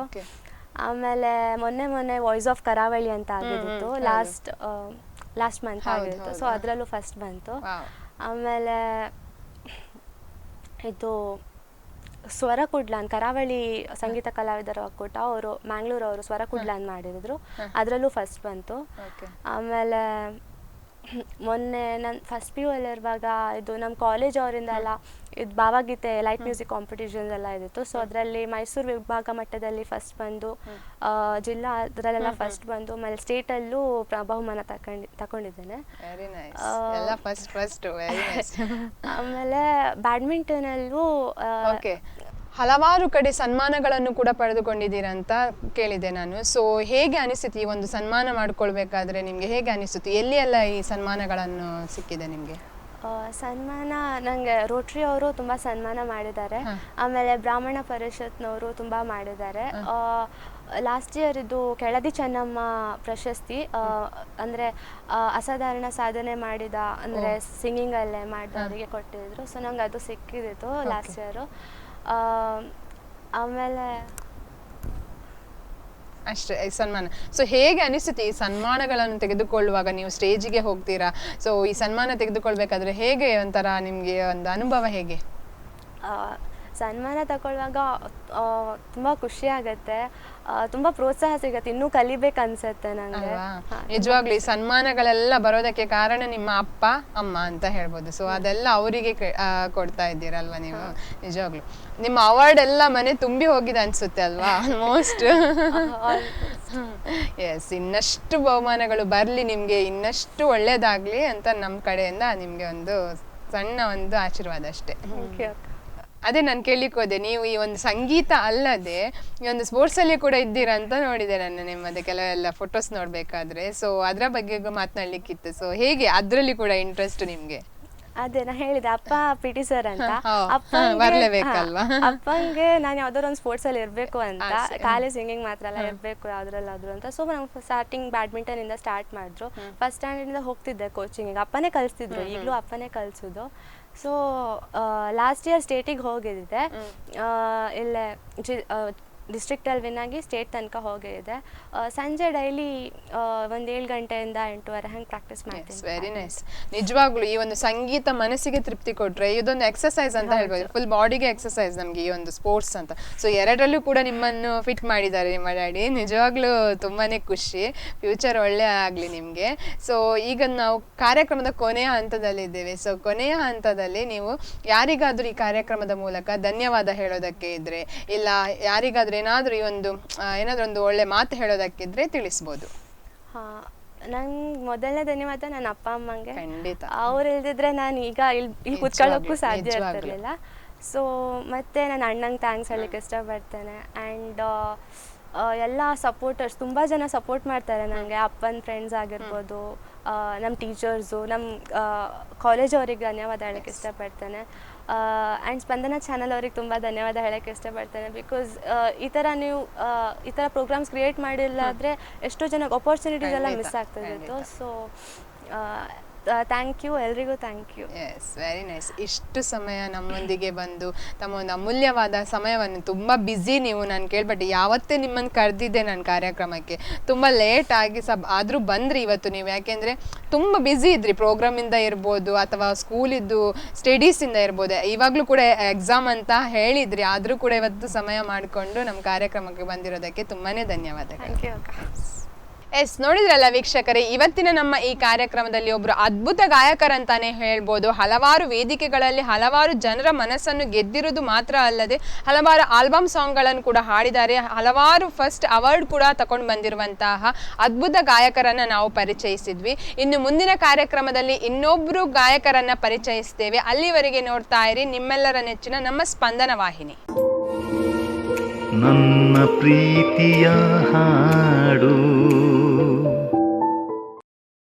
ಆಮೇಲೆ ಮೊನ್ನೆ ವಾಯ್ಸ್ ಆಫ್ ಕರಾವಳಿ ಅಂತ ಆಗಿದ್ದು, ಲಾಸ್ಟ್ ಮಂತ್ ಆಗಿತ್ತು. ಸೊ ಅದರಲ್ಲೂ ಫಸ್ಟ್ ಬಂತು. ಆಮೇಲೆ ಇದು ಸ್ವರ ಕುಡ್ಲಾನ್, ಕರಾವಳಿ ಸಂಗೀತ ಕಲಾವಿದರ ಒಕ್ಕೂಟ ಅವರು ಮ್ಯಾಂಗ್ಳೂರ್ ಅವರು ಸ್ವರ ಕುಡ್ಲಾನ್ ಮಾಡಿದ್ರು, ಅದರಲ್ಲೂ ಫಸ್ಟ್ ಬಂತು. ಆಮೇಲೆ ಮೊನ್ನೆ ನಾನು ಫಸ್ಟ್ PU ಇರುವಾಗ ಇದು ನಮ್ಮ ಕಾಲೇಜ್ ಅವರಿಂದ ಎಲ್ಲ ಇದು ಭಾವಗೀತೆ ಲೈಟ್ ಮ್ಯೂಸಿಕ್ ಕಾಂಪಿಟೇಷನ್ಸ್ ಎಲ್ಲ ಇದ್ದಿತ್ತು. ಸೊ ಅದರಲ್ಲಿ ಮೈಸೂರು ವಿಭಾಗ ಮಟ್ಟದಲ್ಲಿ ಫಸ್ಟ್ ಬಂದು, ಜಿಲ್ಲಾ ಅದರಲ್ಲೆಲ್ಲ ಫಸ್ಟ್ ಬಂದು, ಆಮೇಲೆ ಸ್ಟೇಟಲ್ಲೂ ಬಹುಮಾನ ತಗೊಂಡಿದ್ದೇನೆ. ಆಮೇಲೆ ಬ್ಯಾಡ್ಮಿಂಟನಲ್ಲೂ ಹಲವಾರು ಕಡೆ ಸನ್ಮಾನಗಳನ್ನು ಕೂಡ ಪಡೆದುಕೊಂಡಿದ್ದೀರಾ ಅಂತ ಕೇಳಿದೆ ನಾನು. ಸೊ ಹೇಗೆ ಅನಿಸುತ್ತೆ ಈ ಒಂದು ಸನ್ಮಾನ ಮಾಡ್ಕೊಳ್ಬೇಕಾದ್ರೆ ನಿಮಗೆ ಹೇಗೆ ಅನಿಸುತ್ತೆ? ಎಲ್ಲಿ ಎಲ್ಲ ಈ ಸನ್ಮಾನಗಳನ್ನು ಸಿಕ್ಕಿದೆ ನಿಮಗೆ? ಸನ್ಮಾನ ನನಗೆ ರೋಟ್ರಿ ಅವರು ತುಂಬ ಸನ್ಮಾನ ಮಾಡಿದ್ದಾರೆ. ಆಮೇಲೆ ಬ್ರಾಹ್ಮಣ ಪರಿಷತ್ನವರು ತುಂಬ ಮಾಡಿದ್ದಾರೆ. ಲಾಸ್ಟ್ ಇಯರ್ ಇದು ಕೆಳದಿ ಚೆನ್ನಮ್ಮ ಪ್ರಶಸ್ತಿ, ಅಂದರೆ ಅಸಾಧಾರಣ ಸಾಧನೆ ಮಾಡಿದ ಅಂದರೆ ಸಿಂಗಿಂಗಲ್ಲೇ ಮಾಡಿದವರಿಗೆ ಕೊಟ್ಟಿದ್ರು. ಸೊ ನಂಗೆ ಅದು ಸಿಕ್ಕಿದಿತ್ತು ಲಾಸ್ಟ್ ಇಯರು. ಆಮೇಲೆ ಅಷ್ಟೇ ಈ ಸನ್ಮಾನ. ಸೊ ಹೇಗೆ ಅನಿಸುತ್ತೆ ಈ ಸನ್ಮಾನಗಳನ್ನು ತೆಗೆದುಕೊಳ್ಳುವಾಗ? ನೀವು ಸ್ಟೇಜಿಗೆ ಹೋಗ್ತೀರಾ, ಸೊ ಈ ಸನ್ಮಾನ ತೆಗೆದುಕೊಳ್ಬೇಕಾದ್ರೆ ಹೇಗೆ ಒಂಥರ ನಿಮಗೆ ಒಂದು ಅನುಭವ ಹೇಗೆ? ಸನ್ಮಾನ ತಗೊಳ್ಳುವಾಗ ತುಂಬ ಖುಷಿ ಆಗುತ್ತೆ, ತುಂಬ ಪ್ರೋತ್ಸಾಹ ಸಿಗುತ್ತೆ, ಇನ್ನೂ ಕಲಿಬೇಕು ಅನ್ಸುತ್ತೆ ನನಗೆ. ನಿಜವಾಗ್ಲೂ ಈ ಸನ್ಮಾನಗಳೆಲ್ಲ ಬರೋದಕ್ಕೆ ಕಾರಣ ನಿಮ್ಮ ಅಪ್ಪ ಅಮ್ಮ ಅಂತ ಹೇಳ್ಬೋದು. ಸೊ ಅದೆಲ್ಲ ಅವರಿಗೆ ಕೊಡ್ತಾ ಇದ್ದೀರಲ್ವಾ ನೀವು? ನಿಜವಾಗ್ಲು ನಿಮ್ಮ ಅವಾರ್ಡ್ ಎಲ್ಲ ಮನೆ ತುಂಬಿ ಹೋಗಿದೆ ಅನ್ಸುತ್ತೆ ಅಲ್ವಾ? ಆಲ್ಮೋಸ್ಟ್. ಎಸ್, ಇನ್ನಷ್ಟು ಬಹುಮಾನಗಳು ಬರಲಿ ನಿಮಗೆ, ಇನ್ನಷ್ಟು ಒಳ್ಳೇದಾಗ್ಲಿ ಅಂತ ನಮ್ಮ ಕಡೆಯಿಂದ ನಿಮಗೆ ಒಂದು ಸಣ್ಣ ಒಂದು ಆಶೀರ್ವಾದ ಅಷ್ಟೇ. ಅದೇ ನಾನು ಕೇಳಲಿಕ್ಕೆ ಹೋದೆ, ನೀವು ಈ ಒಂದು ಸಂಗೀತ ಅಲ್ಲದೆ ಈ ಒಂದು ಸ್ಪೋರ್ಟ್ಸಲ್ಲಿ ಕೂಡ ಇದ್ದೀರಾ ಅಂತ ನೋಡಿದೆ ನಾನು ನಿಮ್ಮದೇ ಕೆಲವೆಲ್ಲ ಫೋಟೋಸ್ ನೋಡಬೇಕಾದ್ರೆ. ಸೊ ಅದರ ಬಗ್ಗೆ ಮಾತನಾಡಲಿಕ್ಕಿತ್ತು. ಸೊ ಹೇಗೆ ಅದರಲ್ಲಿ ಕೂಡ ಇಂಟ್ರೆಸ್ಟ್ ನಿಮಗೆ? ಅದೇ ನಾ ಹೇಳಿದೆ, ಅಪ್ಪ PT ಸರ್ ಅಂತ. ಬರ್ಲೇಬೇಕಲ್ವಾ? ಅಪ್ಪಂಗೆ ನಾನು ಯಾವ್ದಾದ್ರು ಒಂದು ಸ್ಪೋರ್ಟ್ಸ್ ಅಲ್ಲಿ ಇರ್ಬೇಕು ಅಂತ, ಖಾಲಿ ಸಿಂಗಿಂಗ್ ಮಾತ್ರ ಅಲ್ಲ, ಇರ್ಬೇಕು ಯಾವ್ದ್ರಲ್ಲಾದ್ರು ಅಂತ. ಸೊ ನಂಗೆ ಸ್ಟಾರ್ಟಿಂಗ್ ಬ್ಯಾಡ್ಮಿಂಟನ್ ಇಂದ ಸ್ಟಾರ್ಟ್ ಮಾಡಿದ್ರು. ಫಸ್ಟ್ ಸ್ಟ್ಯಾಂಡರ್ಡ್ ಇಂದ ಹೋಗ್ತಿದ್ದೆ ಕೋಚಿಂಗಿಗೆ, ಅಪ್ಪನೇ ಕಲಿಸ್ತಿದ್ರು, ಈಗಲೂ ಅಪ್ಪನೇ ಕಲಿಸೋದು. ಸೊ ಲಾಸ್ಟ್ ಇಯರ್ ಸ್ಟೇಟಿಗೆ ಹೋಗಿದ್ದೆ, ಇಲ್ಲೇ ಡಿಸ್ಟ್ರಿಕ್ಟಲ್ಲಿ ವಿನ್ ಆಗಿ ಸ್ಟೇಟ್ ತನಕ ಹೋಗಿದೆ. ಸಂಜೆ ಡೈಲಿ ಒಂದು 7 ಗಂಟೆಯಿಂದ 8:30 ಹಂಗೆ ಪ್ರಾಕ್ಟೀಸ್ ಮಾಡ್ತೀನಿ. Very nice. ನಿಜವಾಗ್ಲೂ ಈ ಒಂದು ಸಂಗೀತ ಮನಸ್ಸಿಗೆ ತೃಪ್ತಿ ಕೊಟ್ರೆ ಇದೊಂದು ಎಕ್ಸಸೈಸ್ ಅಂತ ಹೇಳ್ಬೋದು, ಫುಲ್ ಬಾಡಿಗೆ ಎಕ್ಸಸೈಸ್ ನಮಗೆ ಈ ಒಂದು ಸ್ಪೋರ್ಟ್ಸ್ ಅಂತ. ಸೊ ಎರಡರಲ್ಲೂ ಕೂಡ ನಿಮ್ಮನ್ನು ಫಿಟ್ ಮಾಡಿದ್ದಾರೆ ನಿಮ್ಮ ಡ್ಯಾಡಿ. ನಿಜವಾಗ್ಲೂ ತುಂಬಾನೇ ಖುಷಿ, ಫ್ಯೂಚರ್ ಒಳ್ಳೆ ಆಗಲಿ ನಿಮಗೆ. ಸೊ ಈಗ ನಾವು ಕಾರ್ಯಕ್ರಮದ ಕೊನೆಯ ಹಂತದಲ್ಲಿದ್ದೇವೆ. ಸೊ ಕೊನೆಯ ಹಂತದಲ್ಲಿ ನೀವು ಯಾರಿಗಾದ್ರೂ ಈ ಕಾರ್ಯಕ್ರಮದ ಮೂಲಕ ಧನ್ಯವಾದ ಹೇಳೋದಕ್ಕೆ ಇದ್ರೆ, ಇಲ್ಲ ಯಾರಿಗಾದ್ರೂ ಏನಾದ್ರೂ ಈ ಒಂದು ಏನಾದ್ರೂ ಒಂದು ಒಳ್ಳೆ ಮಾತು ಹೇಳೋದಕ್ಕಿದ್ರೆ ತಿಳಿಸ್ಬೋದು. ನಂಗೆ ಮೊದಲನೇ ಧನ್ಯವಾದ ನನ್ನ ಅಪ್ಪ ಅಮ್ಮಂಗೆ. ಖಂಡಿತ, ಅವ್ರು ಇಲ್ದಿದ್ರೆ ನಾನು ಈಗ ಇಲ್ಲಿ ಕೂತ್ಕೊಳ್ಳೋಕ್ಕೂ ಸಾಧ್ಯ ಇರ್ತಿರ್ಲಿಲ್ಲ. ಸೊ ಮತ್ತೆ ನನ್ನ ಅಣ್ಣಂಗೆ ಥ್ಯಾಂಕ್ಸ್ ಹೇಳಲಿಕ್ಕೆ ಇಷ್ಟಪಡ್ತೇನೆ. ಆ್ಯಂಡ್ ಎಲ್ಲ ಸಪೋರ್ಟರ್ಸ್ ತುಂಬ ಜನ ಸಪೋರ್ಟ್ ಮಾಡ್ತಾರೆ ನನಗೆ, ಅಪ್ಪನ ಫ್ರೆಂಡ್ಸ್ ಆಗಿರ್ಬೋದು, ನಮ್ಮ ಟೀಚರ್ಸು, ನಮ್ಮ ಕಾಲೇಜ್ ಅವ್ರಿಗೆ ಧನ್ಯವಾದ ಹೇಳೋಕ್ಕೆ ಇಷ್ಟಪಡ್ತೇನೆ. ಆ್ಯಂಡ್ ಸ್ಪಂದನ ಚಾನಲ್ ಅವ್ರಿಗೆ ತುಂಬ ಧನ್ಯವಾದ ಹೇಳೋಕ್ಕೆ ಇಷ್ಟಪಡ್ತೇನೆ. ಬಿಕಾಸ್ ಈ ಥರ ನೀವು ಈ ಥರ ಪ್ರೋಗ್ರಾಮ್ಸ್ ಕ್ರಿಯೇಟ್ ಮಾಡಿಲ್ಲ ಆದರೆ ಎಷ್ಟೋ ಜನಕ್ಕೆ ಅಪರ್ಚುನಿಟೀಸ್ ಎಲ್ಲ ಮಿಸ್ ಆಗ್ತಾಯಿತ್ತು. ಸೊ ಥ್ಯಾಂಕ್ ಯು, ಎಲ್ರಿಗೂ thank you. Yes, very nice. ಇಷ್ಟು ಸಮಯ ನಮ್ಮೊಂದಿಗೆ ಬಂದು ತಮ್ಮ ಒಂದು ಅಮೂಲ್ಯವಾದ ಸಮಯವನ್ನು, ತುಂಬ ಬ್ಯುಸಿ ನೀವು, ನಾನು ಕೇಳ್ಪಟ್ಟೆ ಯಾವತ್ತೇ ನಿಮ್ಮನ್ನು ಕರೆದಿದ್ದೆ ನನ್ನ ಕಾರ್ಯಕ್ರಮಕ್ಕೆ, ತುಂಬ ಲೇಟ್ ಆಗಿ ಆದರೂ ಬಂದ್ರಿ ಇವತ್ತು ನೀವು. ಯಾಕೆಂದರೆ ತುಂಬ ಬ್ಯುಸಿ ಇದ್ರಿ, ಪ್ರೋಗ್ರಾಮಿಂದ ಇರ್ಬೋದು ಅಥವಾ ಸ್ಕೂಲಿದ್ದು ಸ್ಟಡೀಸಿಂದ ಇರ್ಬೋದು, ಇವಾಗಲೂ ಕೂಡ ಎಕ್ಸಾಮ್ ಅಂತ ಹೇಳಿದ್ರಿ, ಆದರೂ ಕೂಡ ಇವತ್ತು ಸಮಯ ಮಾಡಿಕೊಂಡು ನಮ್ಮ ಕಾರ್ಯಕ್ರಮಕ್ಕೆ ಬಂದಿರೋದಕ್ಕೆ ತುಂಬಾ ಧನ್ಯವಾದಗಳು. ಥ್ಯಾಂಕ್ ಯು ಅಕ್ಕ. ಎಸ್, ನೋಡಿದ್ರಲ್ಲ ವೀಕ್ಷಕರೇ, ಇವತ್ತಿನ ನಮ್ಮ ಈ ಕಾರ್ಯಕ್ರಮದಲ್ಲಿ ಒಬ್ಬರು ಅದ್ಭುತ ಗಾಯಕರಂತಾನೆ ಹೇಳ್ಬೋದು. ಹಲವಾರು ವೇದಿಕೆಗಳಲ್ಲಿ ಹಲವಾರು ಜನರ ಮನಸ್ಸನ್ನು ಗೆದ್ದಿರೋದು ಮಾತ್ರ ಅಲ್ಲದೆ ಹಲವಾರು ಆಲ್ಬಮ್ ಸಾಂಗ್ಗಳನ್ನು ಕೂಡ ಹಾಡಿದ್ದಾರೆ. ಹಲವಾರು ಫಸ್ಟ್ ಅವಾರ್ಡ್ ಕೂಡ ತಗೊಂಡು ಬಂದಿರುವಂತಹ ಅದ್ಭುತ ಗಾಯಕರನ್ನು ನಾವು ಪರಿಚಯಿಸಿದ್ವಿ. ಇನ್ನು ಮುಂದಿನ ಕಾರ್ಯಕ್ರಮದಲ್ಲಿ ಇನ್ನೊಬ್ಬರು ಗಾಯಕರನ್ನು ಪರಿಚಯಿಸ್ತೇವೆ. ಅಲ್ಲಿವರೆಗೆ ನೋಡ್ತಾ ಇರಿ ನಿಮ್ಮೆಲ್ಲರ ನೆಚ್ಚಿನ ನಮ್ಮ ಸ್ಪಂದನ ವಾಹಿನಿ. ನನ್ನ ಪ್ರೀತಿಯ ಹಾಡು